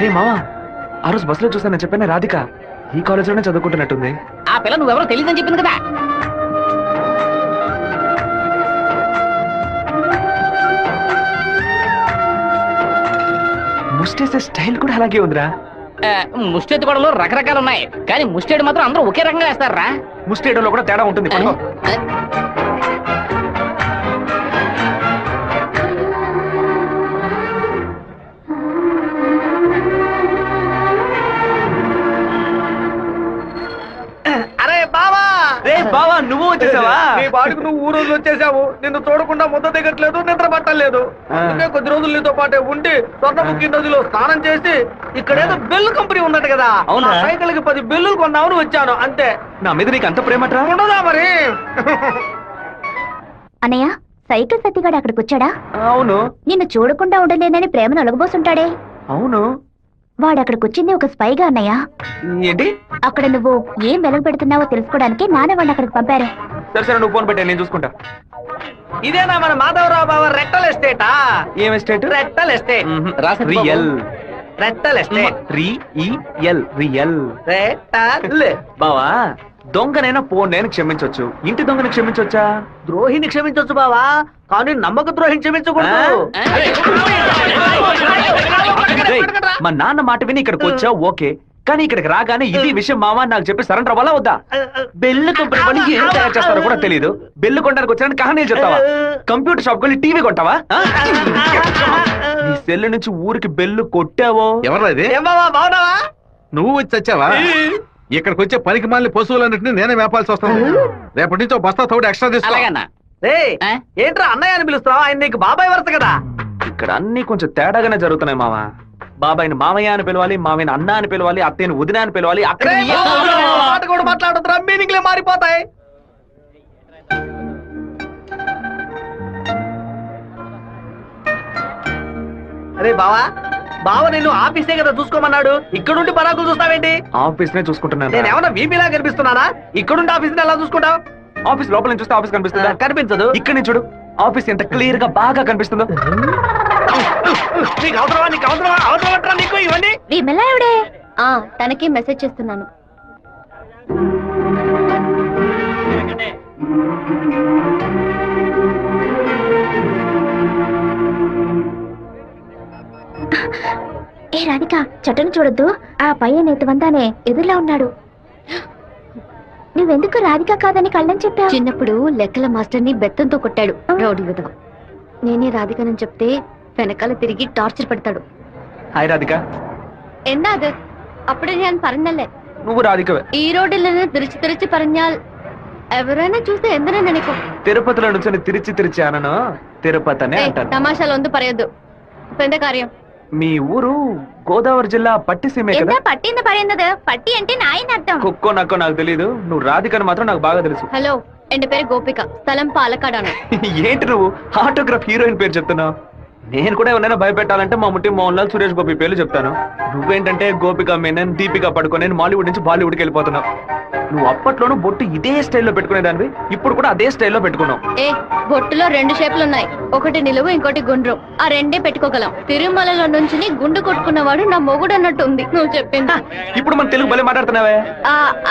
Speaker 5: రే మావా, ఆ రోజు బస్సులో చూసానని చెప్పాను రాధిక ఈ కాలేజ్ లోనే చదువుకుంటున్నట్టుంది.
Speaker 7: ఆ పిల్ల నువ్వెవరో తెలియదని చెప్పింది కదా.
Speaker 5: ముస్టేసే స్టైల్ కూడా అలాగే ఉందిరా.
Speaker 7: ముష్టెత్తు గొడవలు రకరకాలు ఉన్నాయి, కానీ ముష్టేడు మాత్రం అందరూ ఒకే రకంగా వేస్తారా.
Speaker 5: ముస్టేడోలో కూడా తేడా ఉంటుంది. పడుకో.
Speaker 2: అరే బావా,
Speaker 5: రే బావా, నువ్వు వచ్చేసావా?
Speaker 2: నీ బాడుకు నువ్వు ఊరోజు వచ్చేసావు. నిన్ను చూడకుండా ముద్ద దిగట్లేదు, నిద్ర పట్టలేదు. అందుకే కొద్ది రోజులు నీతో పాటే ఉండి స్వర్ణముఖి నదిలో స్నానం చేసి ఇక్కడేదో బెల్లు కంపెనీ ఉన్నట్టు కదా,
Speaker 5: అవునా?
Speaker 2: సైకిల్ కి 10 బిల్లులు కొన్నావుని వచ్చాను అంతే.
Speaker 5: నా మీద నీకు అంత ప్రేమట్రా?
Speaker 2: ఉండదా మరి?
Speaker 3: అన్నయ్య, సైకిల్ సత్తిగాడు అక్కడికి వచ్చాడా?
Speaker 5: అవును.
Speaker 3: నిన్ను చూడకుండా ఉండలేనని ప్రేమను ఒలగబోసుంటాడే.
Speaker 5: అవును.
Speaker 3: వాడు అక్కడికి వచ్చింది ఒక స్పైగా అన్నయ్య.
Speaker 5: ఏంటి?
Speaker 3: అక్కడ నువ్వు ఏం వెలుగు పెడుతున్నావో తెలుసుకోవడానికి నాన్న వాడిని అక్కడికి పంపారు.
Speaker 5: సరే సరే, నువ్వు ఫోన్ పెట్టా, నేను చూసుకుంటా.
Speaker 2: ఇదేనా మన మాధవరావు బావ రెట్టల్ ఎస్టేటా?
Speaker 5: ఏం ఎస్టేట్?
Speaker 2: రెట్టల్ ఎస్టేట్.
Speaker 5: రియల్.
Speaker 2: రెట్టల్ ఎస్టేట్.
Speaker 5: రియల్.
Speaker 2: రెట్టల్.
Speaker 5: బావా, దొంగనైనా నేను క్షమించొచ్చు, ఇంటి దొంగని క్షమించొచ్చా?
Speaker 2: ద్రోహిని క్షమించొచ్చు బావా, కానీ నమ్మక ద్రోహిని క్షమించకూడదు.
Speaker 5: రేయ్, మా నాన్న మాట విని ఇక్కడికి వచ్చావు ఓకే, కానీ ఇక్కడికి రాగానే ఇది విషయం మావా నాకు చెప్పి సరెండర్ అవ్వాలా వద్దా? బెల్లు కంపెనీ వాళ్ళు ఏం తయారు చేస్తారో కూడా తెలియదు. బెల్లు కొనడానికి వచ్చారని కహానీలు చెప్తావా? కంప్యూటర్ షాప్ కొని టీవీ కొంటావా? నీ సెల్ నుంచి ఊరికి బెల్లు కొట్టావో?
Speaker 9: ఎవరు ఇది?
Speaker 2: ఏం బావా, బావున్నావా?
Speaker 9: నువ్వు వచ్చి వచ్చావా? ఇక్కడికి వచ్చే పనికి మాలిన పశువులన్నింటినీ నేనే మేపాల్సి వస్తాను. రేపటి నుంచి బస్తా తోడు ఎక్స్ట్రా తీసుకో.
Speaker 7: అలాగన్నా.
Speaker 2: రేయ్, ఏంట్రా అన్నయ్య అని పిలుస్తావా? ఆయన నీకు బాబాయ్ వరుస కదా.
Speaker 5: ఇక్కడ అన్ని కొంచెం తేడాగానే జరుగుతున్నాయి మావా. బాబాయిని మామయ్య అని పిలవాలి, మామయ్యని అన్న అని పిలవాలి, అత్తయ్యని వదిన అని పిలవాలి. అక్కడ
Speaker 2: మాట కూడా మాట్లాడుతున్నా, మీనింగ్లే మారిపోతాయి. అరే బావా, బావ నేను ఆఫీసే కదా చూసుకోమన్నాడు, ఇక్కడుండి పరాకులు చూస్తావేంటి?
Speaker 5: ఆఫీస్ నే చూసుకుంటున్నాను.
Speaker 2: నేను ఏమన్నా వీపీలా కనిపిస్తున్నానా? ఇక్కడుండి ఆఫీస్ ఎలా చూసుకుంటావు?
Speaker 5: ఆఫీస్ లోపల నుంచి చూస్తే ఆఫీస్ కనిపిస్తుందా?
Speaker 2: కనిపించదు.
Speaker 5: ఇక్కడ నుంచి చూడు, ఆఫీస్ ఎంత క్లియర్ గా బాగా కనిపిస్తుందో.
Speaker 2: నీకు అవసరమా? నీకు అవసరమా? అవసరమట్రా నీకు ఇవన్నీ?
Speaker 3: విమలావిడే తనకి మెసేజ్ చేస్తున్నాను. ఏ రాధిక, చెట్టును చూడొద్దు. ఆ పయ్య నేతవంతానే ఎదురులా ఉన్నాడు. నువ్వెందుకు రాధిక కాదని కళ్ళని చెప్పావు? చిన్నప్పుడు లెక్కల మాస్టర్ని బెత్తంతో కొట్టాడు రౌడీ విధవ. నేనే రాధికనని చెప్తే వెనకాల తిరిగి టార్చర్ పెడతాడు.
Speaker 5: హాయ్ రాధిక.
Speaker 3: എന്നത് അപ്പടെ ഞാൻ പറഞ്ഞല്ലേ
Speaker 5: నువ్వు రాధికవే.
Speaker 3: ఈ రోడ్డులో നിന്ന് തിരിച്ചു പറഞ്ഞാൽ ఎవరైనా చూస్తే ఎందరో నెనకు.
Speaker 5: తిరుపతిలో నుంచి తిరిచి అనను, తిరుపతి అనే అంటారు.
Speaker 3: తమాషాలు వందు పరయద్దు పెద్ద కార్యం.
Speaker 5: మీ ఊరు గోదావరి జిల్లా పట్టిసీమే కదా?
Speaker 3: పట్టింది పరిందదు పట్టి అంటే నాయన అర్థం.
Speaker 5: కుక్కో నక్కో నాకు తెలీదు, నువ్వు రాధికని మాత్రం నాకు బాగా తెలుసు.
Speaker 3: హలో ఎండ పేరు గోపిక, స్థలం పాలకాడను.
Speaker 5: ఏంటి నువ్వు ఆటోగ్రాఫ్ హీరోయిన్ పేరు చెప్తున్నావు? నేను కూడా ఎవరైనా భయపెట్టాలంటే మా ముట్టి మోహన్ లాల్, సురేష్ గోపి పేర్లు చెప్తాను. నువ్వేంటంటే గోపిక మేనన్, దీపిక పడుకొని మాలీవుడ్ నుంచి బాలీవుడ్కి వెళ్ళిపోతున్నావు. నువ్వు అప్పట్లోనూ బొట్టు ఇదే స్టైల్లో పెట్టుకునేదానివి, ఇప్పుడు కూడా అదే స్టైల్లో పెట్టుకున్నావు.
Speaker 3: ఏ బొట్టులో 2 షేపులు ఉన్నాయి, ఒకటి నిలువు ఇంకోటి గుండ్రం. ఆ రెండే పెట్టుకోగలం. తిరుమలలో నుంచి గుండు కొట్టుకున్నవాడు నా మొగుడు అన్నట్టు ఉంది నువ్వు చెప్పింది.
Speaker 5: ఇప్పుడు మన తెలుగు భలే మాట్లాడుతున్నావే.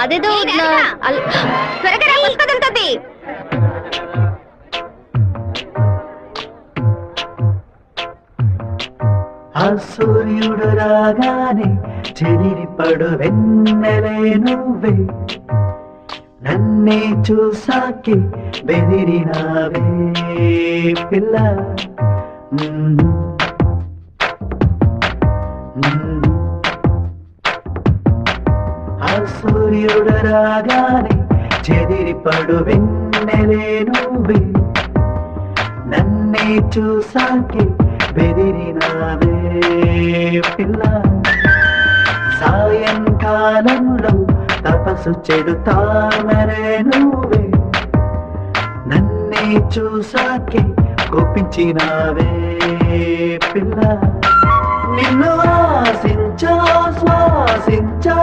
Speaker 3: అదేదో త్వరగా పుస్తకంతది.
Speaker 2: ఆ సూర్యుడు రాగానే చెదిరిపడు వెన్నెలే నువ్వే, నన్నే చూసాకే బెదిరినావే పిల్ల. ఆ సూర్యుడు రాగానే చెదిరిపడు వెన్నెలే నువ్వే, నన్నే చూసాకే బెదిరినావే పిల్ల. సాయంకాలంలో తపస్సు చెడుతామరే నువ్వే, నన్నే చూసాకే కోపించినావే పిల్ల. నిన్ను ఆశించా శ్వాసించా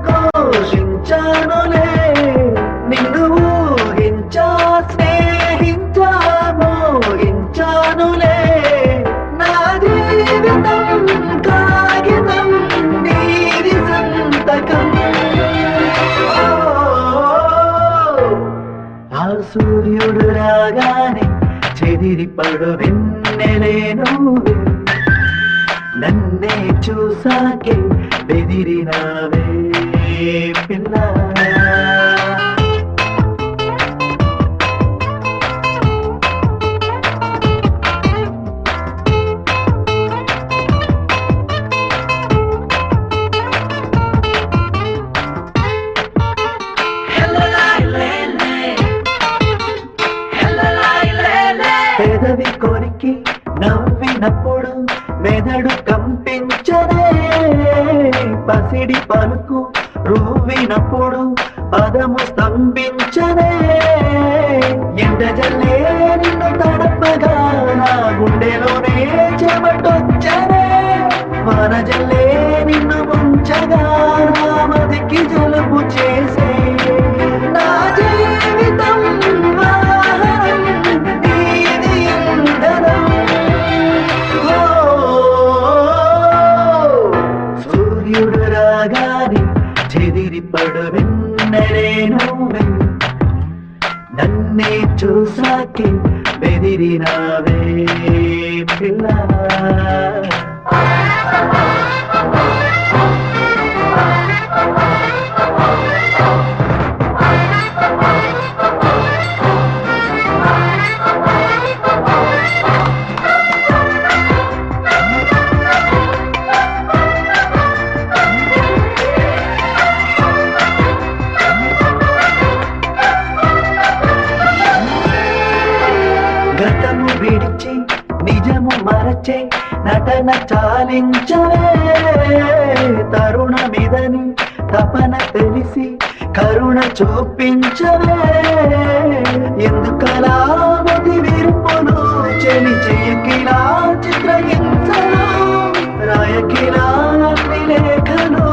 Speaker 2: ఘోషించానులే, నిన్ను ఊహించా స్నేహించా మోహించానులే. నా జీవితం కాగితం నీది సంతకం. ఆ సూర్యుడు రాగానే చెదిరిపడు వెన్నెలే నువ్వే, నన్నే చూసాకే బెదిరినావే పిల్ల. పెదవి కొరికి నవ్వినప్పుడు మెదడు కంపించదే, పసిడి పలుకు రువ్వినప్పుడు పదము స్తంభించదే. ఎండ జల్లే నిన్ను తడపగా నా గుండెలోనే చెమటొచ్చనే, వాన జల్లే నిన్ను ముంచగా నా మదికి జలుబు చేసే. నా జీవితం వాహనం నీది ఇంధనం. సూర్యుడు రాగానే చెదిరిపడు వెన్నెలే నువ్వే, నన్నే చూసాకే బెదిరినావే పిల్ల. గతము విడిచి నిజము మరచే నటన చాలించవే, తరుణమిదని తపన తెలిసి కరుణ చూపించవే. ఎందుకలా మది విరుపులు చెలి చేయకిలా చిత్రహింసలు, రాయకిలా అన్ని లేఖలు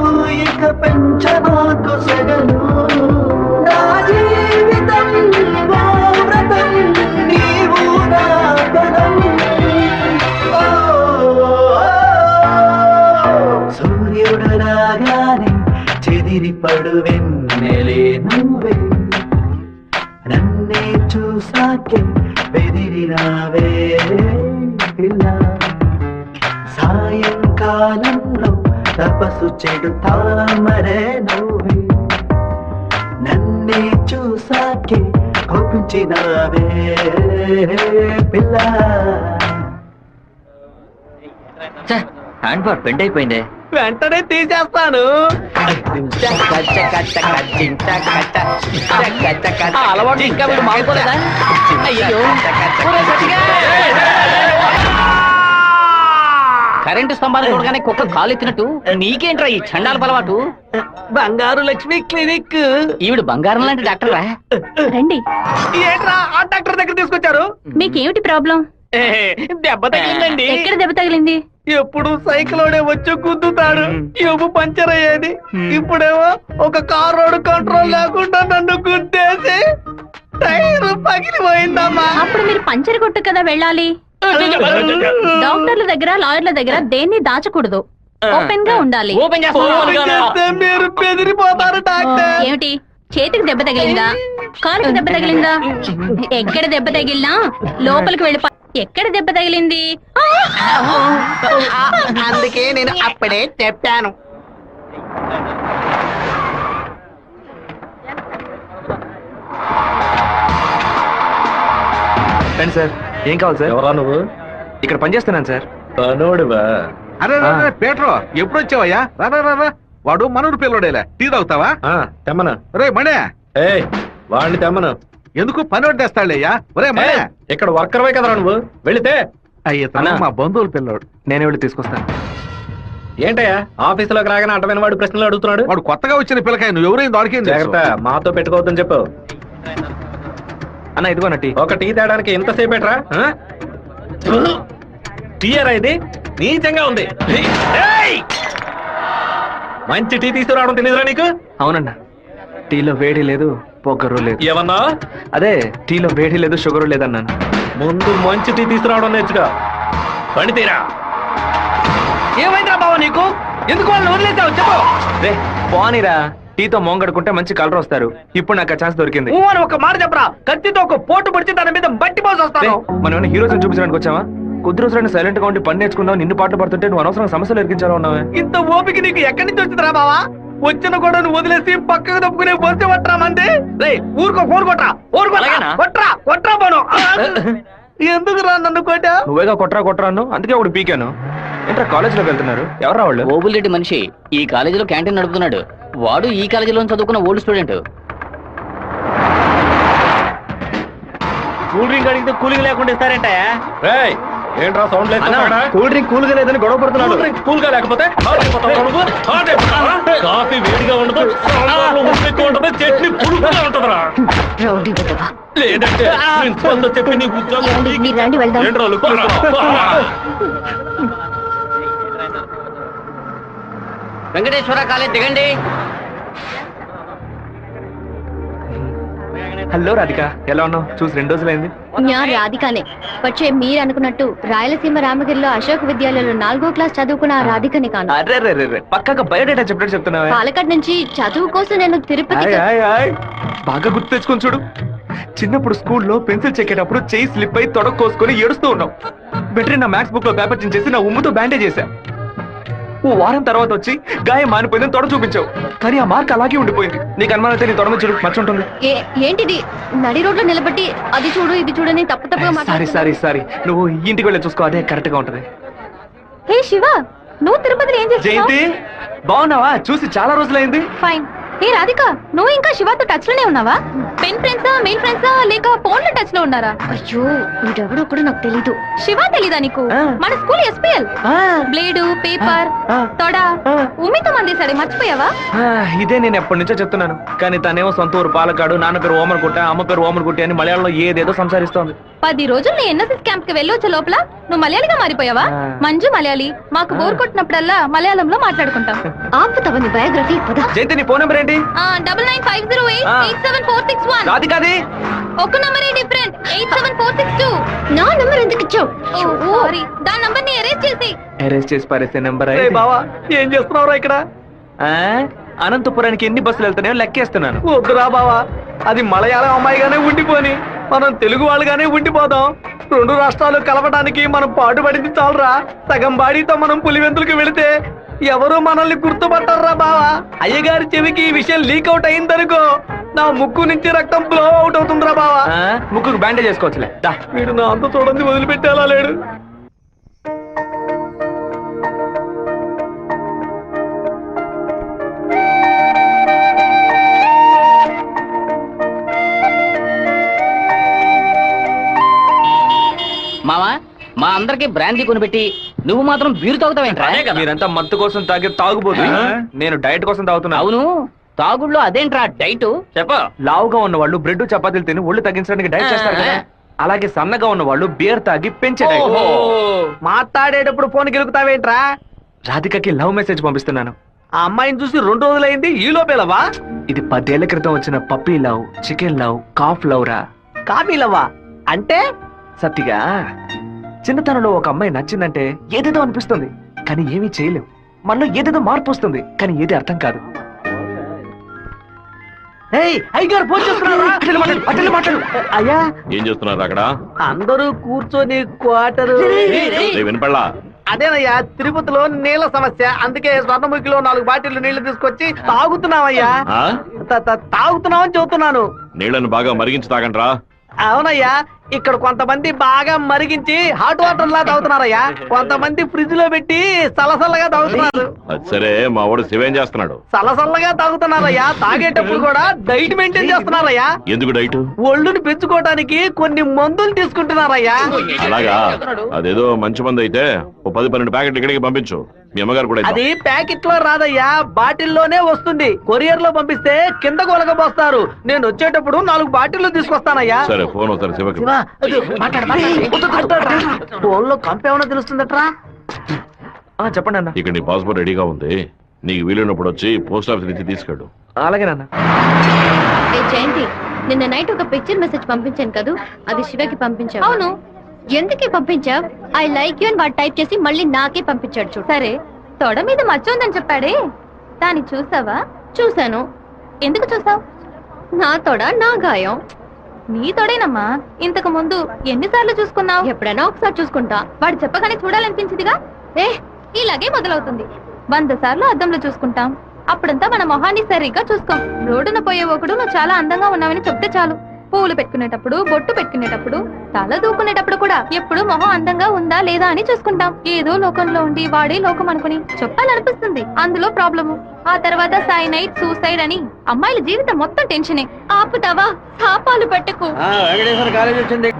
Speaker 2: ఇక పెంచమాకు సెగలు. నా జీవితం ఓ వ్రతం నీవు నా బలం. సూర్యుడు రాగానే చెదిరిపడు వెన్నెలే నువ్వే, నన్నే చూసాకే బెదిరినావే పిల్ల. సాయంకాలంలో తపస్సు చెడుతామరే నువ్వే, నన్నే చూసాకే కోపించినావే పిల్ల.
Speaker 12: హ్యాండ్ బార్ బెండ్ అయిపోయిందే.
Speaker 2: వెంటనే తీసేస్తాను.
Speaker 7: ఆ అలవాటు ఇంకా వీడు మానుకోలేదా? అయ్యో ఒరే సత్తిగా! కరెంటు స్తంభాలు చూడగానే కుక్క కాలు ఎత్తినట్టు నీకేంట్రా ఈ చండాల అలవాటు?
Speaker 2: బంగారు లక్ష్మి క్లినిక్.
Speaker 7: ఈవిడ బంగారం లాంటి డాక్టర్ రా.
Speaker 3: రండి.
Speaker 2: ఏంట్రా ఆ డాక్టర్ దగ్గర తీసుకొచ్చారు?
Speaker 3: మీకేమిటి ప్రాబ్లం?
Speaker 2: దెబ్బ తగిలిందండి.
Speaker 3: ఎక్కడ దెబ్బ తగిలింది?
Speaker 2: ఎప్పుడు సైకిలోనే వచ్చి గుద్దుతాడు, ఎవ్వు పంచర్ అయ్యేది. ఇప్పుడేమో ఒక కార్ రోడ్ కంట్రోల్ లేకుండా నన్ను గుద్దేసి టైర్ పగిలిపోయిందమ్మా.
Speaker 3: అప్పుడు మీరు పంచర్ కొట్టు కదా వెళ్ళాలి. డాక్టర్ల దగ్గర లాయర్ల దగ్గర దేన్ని దాచకూడదు, ఓపెన్ గా ఉండాలి.
Speaker 7: ఓపెన్
Speaker 2: చేస్తే మీరు బెదిరిపోతారు డాక్టర్.
Speaker 3: ఏమిటి, చేతికి దెబ్బ తగిలిందా, కాలుకి దెబ్బ తగిలిందా? ఎక్కడ దెబ్బ తగిలినా లోపలికి వెళ్ళి ఎక్కడ దెబ్బ తగిలింది?
Speaker 2: అందుకే నేను అప్పుడే చెప్పాను.
Speaker 5: రండి సార్, ఏం కావాలి సార్?
Speaker 9: ఎవరా నువ్వు?
Speaker 5: ఇక్కడ పనిచేస్తున్నాను సార్.
Speaker 9: పనోడివా?
Speaker 10: అరే పేట్రో ఎప్పుడు వచ్చావయ్యా? రా వాడు మనూరు పిల్లడేలే, టీ తాగుతావా?
Speaker 9: తెమ్మను.
Speaker 10: రే మణే,
Speaker 9: ఏయ్ వాడిని తెమ్మను.
Speaker 10: ఎందుకు పని వడ్డేస్తాడులేయ్యా? ఒరే మణే,
Speaker 9: ఇక్కడ వర్కర్వే కదరా నువ్వు, వెళితే.
Speaker 10: అయ్యా మా బంధువుల పిల్లోడు.
Speaker 5: నేనే వెళ్ళి తీసుకొస్తాను.
Speaker 9: ఏంటయ్యా ఆఫీసులోకి రాగానే అడ్డమైన వాడు ప్రశ్నలు అడుగుతున్నాడు?
Speaker 10: వాడు కొత్తగా వచ్చిన పిల్లకాయ, నువ్వు ఎవరైనా దొరికింది
Speaker 9: జాగ్రత్త, మాతో పెట్టుకోవద్దని చెప్పు.
Speaker 5: అన్న ఇదిగోన టీ.
Speaker 9: ఒక టీ తేడానికి ఎంతసేపు ఎట్రా? టీయరా ఇది? నీచంగా ఉంది. ఏయ్! మంచి టీ తీసుకురావడం తెలియదురా నీకు?
Speaker 5: అవునన్నా, టీలో వేడి లేదు, పొగరు లేదు.
Speaker 9: ఏమన్నా?
Speaker 5: అదే టీలో వేడి లేదు, షుగర్ లేదన్నాను.
Speaker 9: ముందు మంచి టీ తీసుకురావడం నేర్చుగా. పని తీరా.
Speaker 2: ఏమైందిరా బావ నీకు? ఎందుకు వాళ్ళని వదిలేసావు చెప్పు.
Speaker 5: రే పోనీరా, టీతో మోంగడుకుంటే మంచి కలర్ వస్తారు. ఇప్పుడు నాకు ఆ ఛాన్స్ దొరికింది.
Speaker 2: అని ఒక మాట చెప్పరా, కత్తితో ఒక పోటు పడిచి తన మీద బట్టి పోసి వస్తాను.
Speaker 5: మనం ఏమైనా హీరోస్ చూపించడానికి వచ్చావా? కొద్ది రోజులైనా సైలెంట్ గా ఉండి పని నేర్చుకుందాం, నిన్ను పాటలు పడుతుంటే నువ్వు అనవసరంగా సమస్యలు ఎరిగించాలో ఉన్నావే.
Speaker 2: ఇంత ఓపిక నీకు ఎక్కడి నుంచి వచ్చిందిరా బావా? వచ్చిన కూడా నువ్వు వదిలేసి పక్కకు తప్పుకునే పోతే పట్టరా మంది. రే ఊరుకో, ఫోన్ కొట్రా, కొట్రా పోను. ఎందుకు రా నన్ను కొట్టా?
Speaker 5: నువ్వేగా కొట్రా అన్ను, అందుకే ఒకటి పీకాను. ఏంట్రా కాలేజీలోకి వెళ్తున్నారు? ఎవరా వాళ్ళు?
Speaker 7: ఓబుల్ రెడ్డి మనిషి ఈ కాలేజీలో క్యాంటీన్ నడుపుతున్నాడు. వాడు ఈ కాలేజీలో చదువుకున్న ఓల్డ్ స్టూడెంట్.
Speaker 11: కూల్ డ్రింక్ అడిగితే కూలింగ్ లేకుండా ఇస్తారంట.
Speaker 9: ఏయ్, ఏంట్రా సౌండ్ లేదు?
Speaker 5: కూల్ డ్రింక్ కూల్గా లేదని గొడవ పడుతున్నాడు.
Speaker 9: కూల్ గా లేకపోతే కాఫీ వేడిగా ఉండదు, సాంబార్లో ఉప్పు ఎక్కువ ఉంటది, చట్నీ పులుపుగా ఉంటదిరా. లేదంటే ప్రిన్సిపల్ తో చెప్పి నీ ఉద్యోగం ఏంట్రా లుక్కురా?
Speaker 7: వెంకటేశ్వర కాలేజ్ దిగండి.
Speaker 5: హలో రాధిక, ఎలా ఉన్నావు? చూసి 2 రోజులైంది.
Speaker 3: నేను రాధికానే. వచ్చే మీరు అనుకున్నట్టు రాయలసీమ రామగిరిలో అశోక్ విద్యాలయంలో 4వ క్లాస్ చదువుకున్న ఆ రాధికని కాను.
Speaker 5: అరే పక్కగా బయోడేటా చెప్పినట్టు చెప్తున్నావా?
Speaker 3: పాలకాడ్ నుంచి చదువు కోసం నేను తిరుపతి.
Speaker 5: బాగా గుర్తు తెచ్చుకొని చూడు. చిన్నప్పుడు స్కూల్లో పెన్సిల్ చెక్కేటప్పుడు చెయ్యి స్లిప్ అయి తొడకు కోసుకొని ఏడుస్తూ ఉన్నావు. వెంటనే నా మ్యాథ్స్ బుక్ లో పేపర్ చించేసి నా ఉమ్ముతో బ్యాండేజ్ చేశా. ఓ వారం తర్వాత వచ్చి గాయం మానిపోయిందని తొడ చూపించావు, కానీ ఆ మార్క్ అలాగే ఉండిపోయింది. నీకు అనుమానం అయితే నీ తొడ మీద చూడు, మచ్చ ఉంటుంది.
Speaker 3: ఏంటిది? నడి రోడ్లో నిలబెట్టి అది చూడు ఇది చూడని తప్పుగా
Speaker 5: సారీ, నువ్వు ఇంటికి వెళ్ళి చూసుకో, అదే కరెక్ట్ గా ఉంటది.
Speaker 3: హే శివ, నువ్వు తిరుపతిలో ఏం చేస్తున్నావు?
Speaker 5: జయంతి బాగున్నావా? చూసి చాలా రోజులైంది.
Speaker 3: ఫైన్. ఏ రాధిక, నువ్వు ఇంకా శివతో టచ్ లోనే ఉన్నావా? పెన్ ఫ్రెండ్సా, మెయిల్ ఫ్రెండ్సా, లేక ఫోన్ లో టచ్ లో ఉన్నారా? అయ్యో, వీడెవడో కూడా నాకు తెలీదు. శివ తెలీదా నీకు? మన స్కూల్ ఎస్పీఎల్ బ్లేడు, పేపర్, తొడ ఉమ్మితో మందేశాడు, మర్చిపోయావా?
Speaker 5: ఇదే నేను ఎప్పటి నుంచో చెప్తున్నాను, కానీ తనేమో సొంత ఊరు పాలకాడు, నాన్న పేరు ఓమర్గుట్ట, అమ్మ పేరు ఓమర్గుట్టి అని మలయాళంలో ఏదేదో సంసారిస్తోంది.
Speaker 3: 10 రోజులు నీ ఎన్ఎస్ఎస్ క్యాంప్ కి వెళ్ళి వచ్చే లోపల నువ్వు మలయాళిగా మారిపోయావా? మంజు మలయాళి. మాకు బోర్ కొట్టినప్పుడల్లా మలయాళంలో మాట్లాడుకుంటాం. ఆపుతావా నీ బయోగ్రఫీ?
Speaker 5: జయంతి, నీ ఫోన్ నెంబర్ ఏంటి?
Speaker 3: 9950887461.
Speaker 5: రాధికాది
Speaker 3: ఒక నంబరే డిఫరెంట్, 87462. నా నంబర్ ఎందుకు ఇచ్చావు? సారీ, దాని నంబర్ ని ఎరేజ్ చేసి
Speaker 5: పారేసే నెంబర్.
Speaker 2: బావా ఏం చేస్తున్నావురా ఇక్కడ?
Speaker 5: అనంతపురానికి ఎన్ని బస్సులు వెళ్తున్నాయో లెక్కేస్తున్నాను.
Speaker 2: వద్దురా బావా, అది మలయాళం అమ్మాయిగానే ఉండిపోని, మనం తెలుగు వాళ్ళుగానే ఉండిపోదాం. 2 రాష్ట్రాలు కలవడానికి మనం పాటుపడింది చాలరా. సగం బాడీతో మనం పులివెందులకు వెళితే ఎవరు మనల్ని గుర్తుపట్టారా బావా. అయ్యగారి చెవికి ఈ విషయం లీక్ అవుట్ అయిందనుకో, నా ముక్కు నుంచి రక్తం ఫ్లో అవుట్ అవుతుందిరా బావా.
Speaker 5: ముక్కుకు బ్యాండేజ్ చేసుకోవచ్చులే.
Speaker 2: వీడు నా అంత చూడండి వదిలిపెట్టేలా లేడు.
Speaker 7: అందరికి బ్రాందీ కొనిపెట్టి నువ్వు మాత్రం బీరు తాగుతావేంట్రా?
Speaker 5: మీరంతా మత్తు కోసం తాగే తాగుబోతు, నేను డైట్ కోసం తాగుతున్నా.
Speaker 7: అవును, తాగుళ్ళో అదేంట్రా డైట్? చెప్ప.
Speaker 5: లావుగా ఉన్న వాళ్ళు బ్రెడ్ చపాతీలు తిని ఒళ్ళు తగ్గించడానికి డైట్ చేస్తారు కదా, అలాగే సన్నగా ఉన్న వాళ్ళు బియర్ తాగి పెంచే డైట్.
Speaker 2: మాట్లాడేటప్పుడు ఫోన్ గెలుకుతావేంట్రా?
Speaker 5: రాధికకి లవ్ మెసేజ్ పంపిస్తున్నాను.
Speaker 2: ఆ అమ్మాయిని చూసి 2 రోజులైంది, ఈ లోపేలవా?
Speaker 5: ఇది 10 ఏళ్ల క్రితం వచ్చిన puppy love, chicken love, calf love రా.
Speaker 2: కాఫీలవ్వా అంటే?
Speaker 5: సత్తిగా చిన్నతనంలో ఒక అమ్మాయి నచ్చిందంటే ఏదేదో అనిపిస్తుంది, కానీ ఏమీ చేయలేం. మనలో ఏదేదో మార్పు వస్తుంది, కానీ ఏది అర్థం కాదు.
Speaker 2: అయ్యగారు ఫోన్ చేస్తున్నారా?
Speaker 5: మాట్లాడు.
Speaker 2: అయ్యా,
Speaker 4: ఏం చేస్తున్నారు అక్కడ?
Speaker 2: అందరూ కూర్చొని క్వార్టరు.
Speaker 4: వినపడలా?
Speaker 2: అదేనయ్యా, తిరుపతిలో నీళ్ళ సమస్య, అందుకే స్వర్ణముఖిలో 4 బాటిల్ నీళ్లు తీసుకొచ్చి తాగుతున్నామయ్యా.
Speaker 4: ఆ?
Speaker 2: తాగుతున్నామని చెబుతున్నాను.
Speaker 4: నీళ్లను బాగా మరిగించి తాగండ్రా.
Speaker 2: అవునయ్యా, ఇక్కడ కొంతమంది బాగా మరిగించి హాట్ వాటర్ లా తాగుతున్నారయ్యా, కొంతమంది ఫ్రిడ్జ్ లో పెట్టి సలసల్లగా తాగుతున్నారు.
Speaker 4: అది సరే, మా వాడు శివేం చేస్తున్నాడు?
Speaker 2: సలసల్లగా తాగుతున్నారయ్యా. తాగేటప్పుడు కూడా డైట్ మెయింటైన్ చేస్తున్నారయ్యా.
Speaker 4: ఎందుకు డైట్?
Speaker 2: ఒళ్ళుని పెంచుకోవడానికి కొన్ని మందులు తీసుకుంటున్నారయ్యా.
Speaker 4: అలాగా? అదేదో మంచి మంది అయితే ఓ 10-12 ప్యాకెట్లు ఇక్కడికి పంపించు. మీ అమ్మగారు కూడా ఇద్దాం.
Speaker 2: అది ప్యాకెట్ లో రాదయ్యా, బాటిల్లోనే వస్తుంది. కొరియర్ లో పంపిస్తే కింద కొలగబోస్తారు. నేను వచ్చేటప్పుడు 4 బాటిల్లు తీసుకొస్తానయ్యా.
Speaker 4: సరే, ఫోన్ అవుతారు శివకి.
Speaker 2: ఫోన్ లో కంపేమన్నా తెలుస్తుందట్రా?
Speaker 5: చెప్పండి అన్న.
Speaker 4: ఇక్కడ నీ పాస్పోర్ట్ రెడీగా ఉంది, నీకు వీలున్నప్పుడు వచ్చి పోస్ట్ ఆఫీస్ నుంచి తీసుకెళ్ళు.
Speaker 5: అలాగే నాన్న.
Speaker 3: జయంతి, నిన్న నైట్ ఒక పిక్చర్ మెసేజ్ పంపించాను కదా, అది శివకి పంపించావు. అవును, ఎందుకే పంపించావు? ఐ లైక్ యూ అని వాడు టైప్ చేసి మళ్ళీ నాకే పంపించాడు చూడు. సరే, తొడ మీద మచ్చ ఉందని చెప్పాడే, దాన్ని చూసావా? చూశాను. ఎందుకు చూసావు? నా తొడ నా గాయం. నీ తొడేనమ్మా. ఇంతకు ముందు ఎన్నిసార్లు చూసుకున్నావు? ఎప్పుడైనా ఒకసారి చూసుకుంటా. వాడు చెప్పగానే చూడాలనిపించిందిగా. ఇలాగే మొదలవుతుంది. 100 సార్లు అద్దంలో చూసుకుంటాం, అప్పుడంతా మన మొహాన్ని సరిగ్గా చూసుకోం. రోడ్డున పోయే ఒకడు నువ్వు చాలా అందంగా ఉన్నావని చెప్తే చాలు. పూలు పెట్టుకునేటప్పుడు, బొట్టు పెట్టుకునేటప్పుడు, తల దూకునేటప్పుడు కూడా ఎప్పుడు మొహం అందంగా ఉందా లేదా అని చూసుకుంటాం. ఏదో లోకంలో ఉండి వాడే లోకం అనుకుని చెప్పాలనిపిస్తుంది. అందులో ప్రాబ్లము. ఆ తర్వాత సైనైడ్, సూసైడ్ అని అమ్మాయిల జీవితం మొత్తం టెన్షనే. ఆపుతావా? శాపాలు పెట్టకు.
Speaker 2: వెంకటేశ్వర కాలేజ్ వచ్చింది.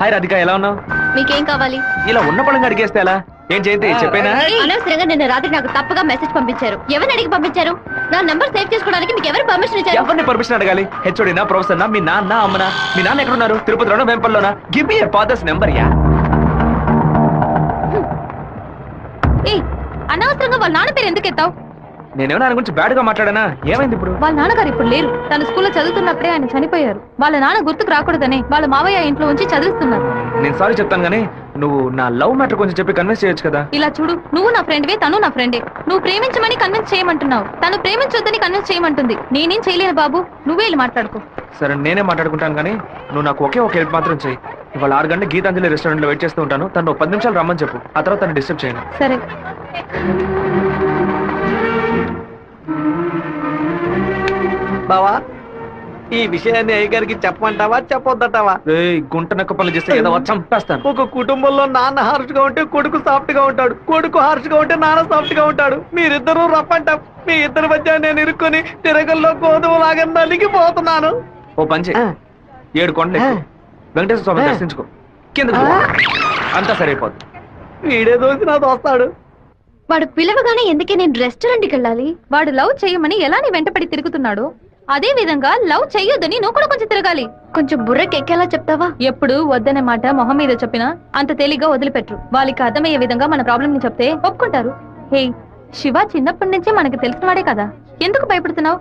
Speaker 5: హాయ్ రాధిక, ఎలా ఉన్నావు?
Speaker 3: మీకేం కావాలి?
Speaker 5: ఇలా ఉన్న పడంగా అడిగేస్తే ఎలా? ఏం జయంతి, చెప్పేనా?
Speaker 3: అనవసరంగా నిన్న రాత్రి నాకు తప్పుగా మెసేజ్ పంపించారు. ఎవరిని అడిగి పంపించారు? నా నంబర్ సేవ్ చేసుకోవడానికి మీకు ఎవరు పర్మిషన్ ఇచ్చారు?
Speaker 5: ఎవరిని పర్మిషన్ అడగాలి? హెచ్ఓడినా, ప్రొఫెసర్నా, మీ నాన్న, అమ్మనా? మీ నాన్న ఎక్కడున్నారు? తిరుపతిలోనా, వెంపల్లోనా? Give me your father's number యా.
Speaker 3: అనవసరంగా వాళ్ళ నాన్న పేరు ఎందుకు ఎత్తావు?
Speaker 5: నేనేమన్నా ఆయన గురించి బ్యాడ్ గా మాట్లాడానా? ఏమైంది ఇప్పుడు?
Speaker 3: వాళ్ళ నాన్నగారు ఇప్పుడు లేరు. తన స్కూల్లో చదువుతున్నప్పుడే ఆయన చనిపోయారు. వాళ్ళ నాన్న గుర్తుకు రాకూడదని వాళ్ళ మావయ్య ఇంట్లో ఉంచి చదివిస్తున్నారు.
Speaker 5: నేను సారీ చెప్తాను గానీ నువ్వు నా లవ్ మ్యాటర్ కొంచెం చెప్పి కన్విన్స్ చేయొచ్చు కదా.
Speaker 3: ఇలా చూడు, నువ్వు నా ఫ్రెండ్వే, తను నా ఫ్రెండే. నువ్వు ప్రేమించమని కన్విన్స్ చేయమంటున్నావు, తను ప్రేమించొద్దని కన్విన్స్ చేయమంటుంది. నేనేం చేయలేను బాబు, నువ్వే వెళ్ళి మాట్లాడుకో.
Speaker 5: సరే, నేనే మాట్లాడుకుంటాను కానీ నువ్వు నాకు ఒకే ఒక హెల్ప్ మాత్రం చేయి. ఇవాళ 6 గంటల గీతాంజలి రెస్టారెంట్ లో వెయిట్ చేస్తూ ఉంటాను. తను 10 నిమిషాలు రమ్మని చెప్పు, ఆ తర్వాత తను డిస్టర్బ్ చేయను.
Speaker 3: సరే.
Speaker 2: బావా, ఈ విషయాన్ని అయ్యగారికి చెప్పమంటావా చెప్పొద్దటావా?
Speaker 5: గుంట నక్క పనులు చేస్తే ఏదో చంపేస్తాను.
Speaker 2: ఒక కుటుంబంలో నాన్న హార్ష్ గా ఉంటే కొడుకు సాఫ్ట్ గా ఉంటాడు, కొడుకు హార్ష్ గా ఉంటే నాన్న సాఫ్ట్ గా ఉంటాడు. మీరిద్దరూ రప్పంటాం. మీ ఇద్దరి మధ్య నేను ఇరుక్కుని తిరగల్లో గోధుమలాగా నలిగిపోతున్నాను.
Speaker 5: ఓ పంచే, 7 కొండలు ఎక్కు, వెంకటేశ్వర స్వామి దర్శించుకో, కింద అంతా సరైపోద్ది.
Speaker 2: వీడే దోసి నా దోస్తాడు.
Speaker 3: వాడు పిలవగానే ఎందుకే నేను రెస్టారెంట్కి వెళ్ళాలి? వాడు లవ్ చేయమని ఎలా నీ వెంటపడి తిరుగుతున్నాడు, అదే విధంగా లవ్ చెయ్యొద్దని నువ్వు కూడా కొంచెం తిరగాలి. కొంచెం బుర్రకెక్కేలా చెప్తావా? ఎప్పుడు వద్దనే మాట మొహం మీద చెప్పినా అంత తేలిగ్గా వదిలిపెట్టరు. వాళ్ళకి అర్థమయ్యే విధంగా మన ప్రాబ్లం ని చెప్తే ఒప్పుకుంటారు. హే శివ, చిన్నప్పటి నుంచే మనకి తెలిసిన వాడే కదా, ఎందుకు భయపడుతున్నావు?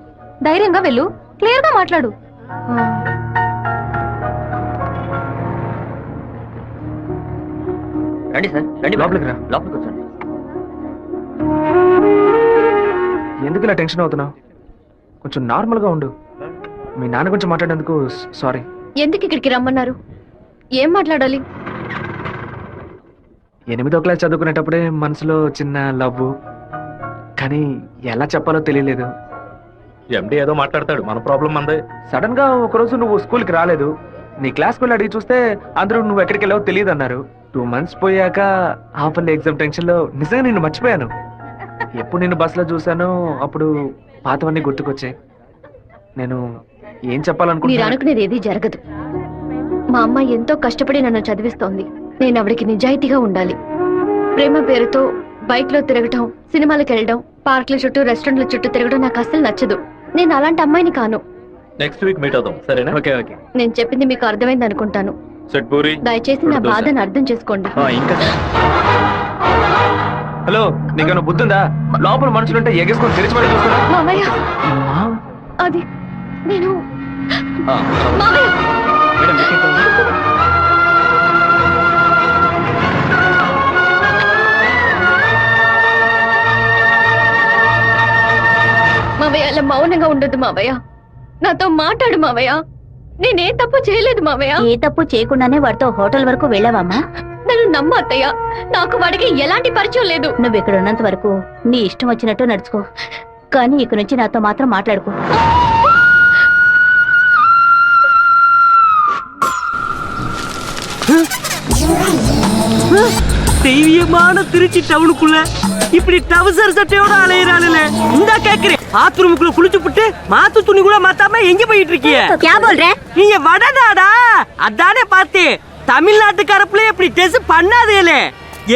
Speaker 3: ధైర్యంగా వెళ్ళు, క్లియర్ గా మాట్లాడు.
Speaker 7: రండి సార్, రండి.
Speaker 5: లోపలికి రా.
Speaker 7: లోపలికి వచ్చండి.
Speaker 5: ఎందుకు ఇలా టెన్షన్ అవుతున్నావు? కొంచెం నార్మల్ గా ఉండు. మీ నాన్న గురించి మాట్లాడేందుకు సారీ.
Speaker 3: ఎందుకు ఇక్కడికి రమ్మన్నారు? ఏం మాట్లాడాలి?
Speaker 5: 8వ క్లాస్ చదువుకునేటప్పుడే మనసులో చిన్న లవ్, కానీ ఎలా చెప్పాలో తెలియలేదు.
Speaker 10: ఎండి ఏదో మాట్లాడతాడు, మన ప్రాబ్లం మందే.
Speaker 5: సడన్ గా ఒకరోజు నువ్వు స్కూల్కి రాలేదు. నీ క్లాస్కి వెళ్ళి అడిగి చూస్తే అందరూ నువ్వు ఎక్కడికి వెళ్ళావో తెలియదు అన్నారు. 2 months పోయాక హాఫర్లీ ఎగ్జామ్ టెన్షన్ లో నిజంగా నిన్ను మర్చిపోయాను. ఎప్పుడు నిన్ను బస్సులో చూసానో అప్పుడు పాతవన్నీ గుర్తుకొచ్చాయి. నేను ఏం చెప్పాలనుకుంటున్నా?
Speaker 3: అనుకునేది ఏది జరగదు. మా అమ్మ ఎంతో కష్టపడి నన్ను చదివిస్తోంది. నేను ఆవిడకి నిజాయితీగా ఉండాలి. ప్రేమ పేరుతో బైక్ లో తిరగటం, సినిమాలకు వెళ్ళడం, పార్కుల చుట్టూ రెస్టారెంట్ల చుట్టూ తిరగడం నాకు అస్సలు నచ్చదు. నేను అలాంటి అమ్మాయిని కాను.
Speaker 5: నెక్స్ట్ వీక్ మీట్ అవుదాం, సరేనా? Okay okay.
Speaker 3: నేను చెప్పింది మీకు అర్థమైంది అనుకుంటాను.
Speaker 5: సెట్ పూరి.
Speaker 3: దయచేసి నా బాధను అర్థం చేసుకోండి.
Speaker 5: ఇంకా హలో, నీకేమైనా బుద్ధుందా? లోపల మనుషులుంటే ఎగేసుకొని తెరిచి పడి చూస్తున్నా.
Speaker 3: మామయ్య, అది నేను మామయ్య. మావయ్య, అలా మౌనంగా ఉండదు మావయ్య. నాతో మాట్లాడు మావయ్య. నేనే తప్పు చేయలేదు మావయ్య.
Speaker 12: ఏ తప్పు చేయకుండానే వాడితో హోటల్ వరకు వెళ్ళావమ్మా?
Speaker 3: నన్ను నమ్మ అత్తయ్య. నాకు వాడికి ఎలాంటి పరిచయం లేదు.
Speaker 12: నువ్వు ఇక్కడ ఉన్నంత వరకు నీ ఇష్టం వచ్చినట్టు నడుచుకో, కానీ ఇక నుంచి నాతో మాత్రం మాట్లాడుకో.
Speaker 8: தெய்வீகமான திருச்சி டவுனுக்குள்ள இப்படி டவுசர் சட்டையோட அலையிறானுல இந்த கேக்குறேன். பாத்ரூமுக்குள்ள குளிச்சு புட்டு மாத்து துணி கூட மாத்தாம எங்க போயிட்டு இருக்கீங்க?
Speaker 12: क्या बोल रहे?
Speaker 8: நீங்க வடநாடா? அதானே பார்த்தேன். தமிழ்நாட்டுக்கார பிள்ளைய இப்படி டெஸ் பண்ணாதேலே.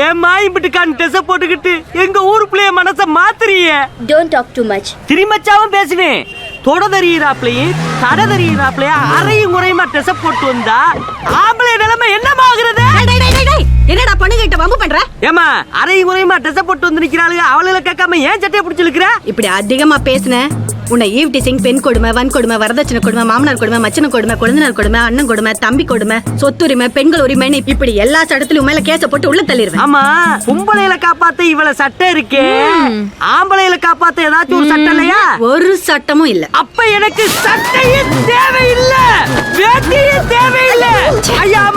Speaker 8: ஏமா இப்படிக்கான டெஸ் போட்டுக்கிட்டு எங்க ஊர் பிள்ளைய மனச மாத்துறீங்க?
Speaker 12: Don't talk too much.
Speaker 8: திருமச்சாவும் பேசுவேன். தொட தறியிறாப்லையும் தட தறியிறாப்லையா அரையும் முறையுமா டெஸ் போட்டு வந்தா ஆம்பளை நிலைமை என்னமாகிறது?
Speaker 12: என்னடா பொண்ணுகிட்ட வம்பு பண்ற?
Speaker 8: ஏமா அரையும் முறையுமா டெஸ் போட்டு வந்து நிக்கிறாளுங்க, அவளை கேட்காம ஏன் சட்டையை பிடிச்சிருக்கிற?
Speaker 12: இப்படி அதிகமா பேசுன உன்னை ஈவ் டீசிங், பெண் கொடுமை, வன் கொடுமை, வரதட்சணை கொடுமை, மாமனார் கொடுமை, மச்சன கொடுமை, குழந்தைனார் கொடுமை, அண்ணன் கொடுமை, தம்பி கொடுமை, சொத்துரிமை, பெண்கள் உரிமைன்னு இப்படி எல்லா சட்டத்திலும் மேல கேஸ போட்டு உள்ள தள்ளிடுவேன்.
Speaker 8: ஆமா, பொம்பளையில காப்பாத்த இவ்வளவு சட்டம் இருக்கே, ஆம்பளையில காப்பாத்த ஏதாச்சும் ஒரு சட்டம் இல்லையா?
Speaker 12: ஒரு சட்டமும் இல்ல.
Speaker 8: அப்ப எனக்கு சட்டையே தேவையில்லை, வேட்டியே தேவையில்லை. ஐயாம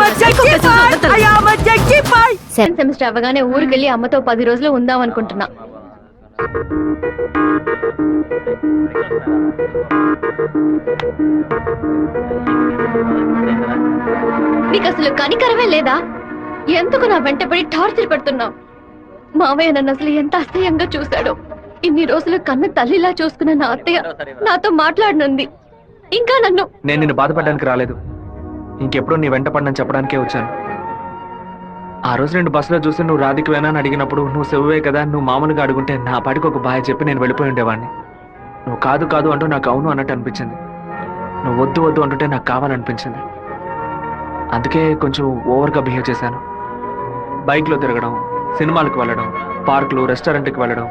Speaker 8: చెక్కి పాయ్.
Speaker 3: సెకండ్ సెమిస్టర్ అవగానే ఊరికెళ్ళి అమ్మతో 10 రోజులు ఉందాం అనుకుంటున్నా. నీకు అసలు కనికరమే లేదా? ఎందుకు నా వెంటబడి టార్చర్ పెడుతున్నావు? మావయ్య నన్ను అసలు ఎంత అసహ్యంగా చూశాడో. ఇన్ని రోజులు కన్న తల్లిలా చూసుకున్న నా అత్తయ్య నాతో మాట్లాడనుంది. ఇంకా నన్ను
Speaker 5: నేను నిన్ను బాధపడడానికి రాలేదు, ఇంకెప్పుడు నీ వెంట పడనని చెప్పడానికే వచ్చాను. ఆ రోజు నేను బస్సులో చూసి నువ్వు రాధికవేనా అని అడిగినప్పుడు నువ్వు సెవ్వే కదా, నువ్వు మామూలుగా అడుగుంటే నా పాటికి ఒక బాయ్ చెప్పి నేను వెళ్ళిపోయి ఉండేవాడిని. నువ్వు కాదు కాదు అంటూ నాకు అవును అన్నట్టు అనిపించింది, నువ్వు వద్దు వద్దు అంటుంటే నాకు కావాలనిపించింది. అందుకే కొంచెం ఓవర్గా బిహేవ్ చేశాను. బైక్లో తిరగడం, సినిమాలకు వెళ్ళడం, పార్కులు, రెస్టారెంట్కి వెళ్ళడం,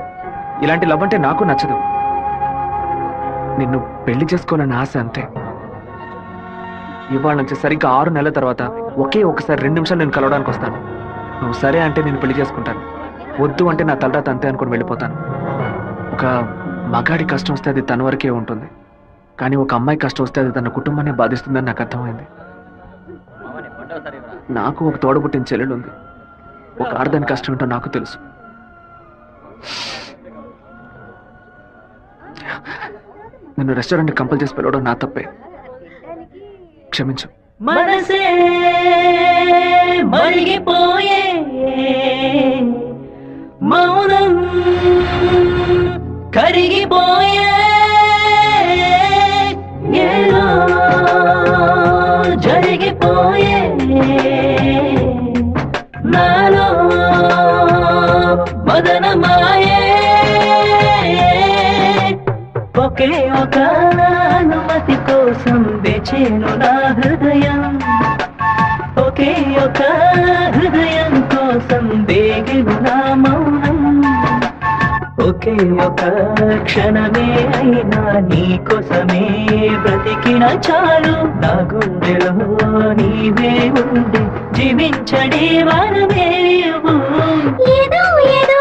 Speaker 5: ఇలాంటి లవ్ అంటే నాకు నచ్చదు. నిన్ను పెళ్లి చేసుకోవాలని ఆశ అంతే. ఇవాళ నుంచి సరిగ్గా 6 నెలల తర్వాత ఒకే ఒకసారి 2 నిమిషాలు నేను కలవడానికి వస్తాను. నువ్వు సరే అంటే నేను పెళ్లి చేసుకుంటాను, వద్దు అంటే నా తలరాత అంతే అనుకుని వెళ్ళిపోతాను. ఒక మగాడి కష్టం వస్తే అది తన వరకే ఉంటుంది, కానీ ఒక అమ్మాయి కష్టం వస్తే అది తన కుటుంబాన్ని బాధిస్తుందని నాకు అర్థమైంది. నాకు ఒక తోడబుట్టిన చెల్లెలు ఉంది, ఒక ఆడదాని కష్టం ఏంటో నాకు తెలుసు. నిన్ను రెస్టారెంట్ కంపల్ చేసి పిలవడం నా తప్పే, క్షమించు.
Speaker 2: మనసే మరిగిపోయే మౌనం కరిగిపోయే ఏదో జరిగిపోయే నాలో మదనమాయే ఒకే ఒక అనుమతి కోసం వేచేను నా హృదయం, ఒకే ఒక హృదయం కోసం వేగెను నా మౌనం, ఒకే ఒక క్షణమే అయినా నీ కోసమే బ్రతికిన చాలు. నా గుండెలో నీవే ఉండి జీవించడే వరమే. ఏదో ఏదో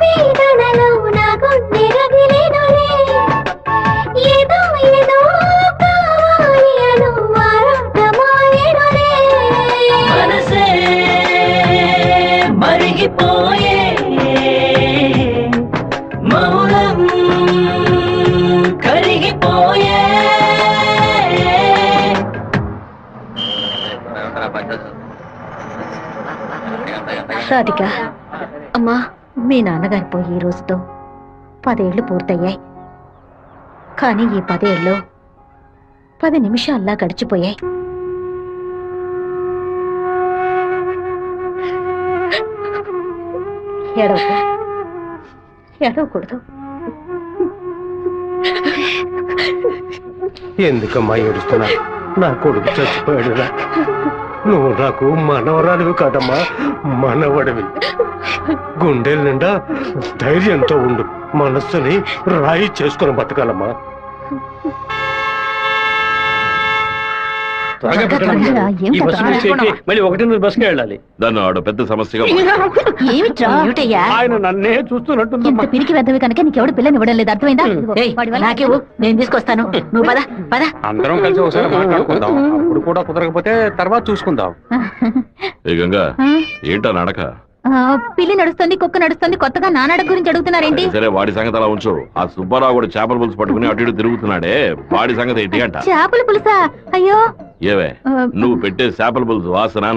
Speaker 2: వేదనలో నా గుండె రగిలేనులే, ఏదో ఏదో కావాలి అను ఆరాటమాయెనులే. మనసే మరిగిపోయే మౌనం కరిగిపోయే.
Speaker 12: రాధిక,
Speaker 3: అమ్మా,
Speaker 12: మీ నాన్నగారు పోయి ఈ రోజుతో 10 ఏళ్లు పూర్తయ్యాయి. కానీ ఈ 10 ఏళ్ళు 10 నిమిషాల్లా గడిచిపోయాయి. ఏడవకు ఏడవకూడదు
Speaker 9: ఎందుకమ్మా ఏడుస్తున్నా నా కొడుకు చచ్చిపోయాడురా నువ్వు నాకు మనవరాలివి కాదమ్మా మనవడివి గుండెల నిండా ధైర్యంతో ఉండు మనస్సుని రాయి చేసుకుని బతకాలమ్మా
Speaker 11: త్వరగా పెట్టండి. ఈ బస్సు మిస్ అయితే మళ్ళీ 1:30 బస్సుకి వెళ్ళాలి.
Speaker 4: దాన్ని ఆడ పెద్ద సమస్యగా
Speaker 12: ఏమిట్రా
Speaker 11: ఆయన నన్నే చూస్తున్నట్టుందమ్మా.
Speaker 3: పిరికి వెద్దవి కనుక నీకెవడు పిల్లని ఇవ్వడం లేదు అర్థమైందా
Speaker 12: నాకేవు నేను తీసుకొస్తాను నువ్వు పద పద
Speaker 5: అందరం కలిసి ఒకసారి మాట్లాడుకుందాం అప్పుడు కూడా కుదరకపోతే తర్వాత చూసుకుందాం.
Speaker 4: ఏ గంగా ఏంటా నడక?
Speaker 3: పిల్లి నడుస్తుంది కుక్క నడుస్తుంది కొత్తగా నానాడ గురించి అడుగుతున్నారేంటి?
Speaker 4: సరే వాడి సంగతి అలా ఉంచు. ఆ సుబ్బారావు కూడా చేపల పులుసు పట్టుకుని అటు ఇటు తిరుగుతున్నాడే వాడి సంగతి ఏంటి అంట?
Speaker 3: చేపల పులుసా? అయ్యో
Speaker 4: ఏవే నువ్వు పెట్టే చేపల పులుసు వాసన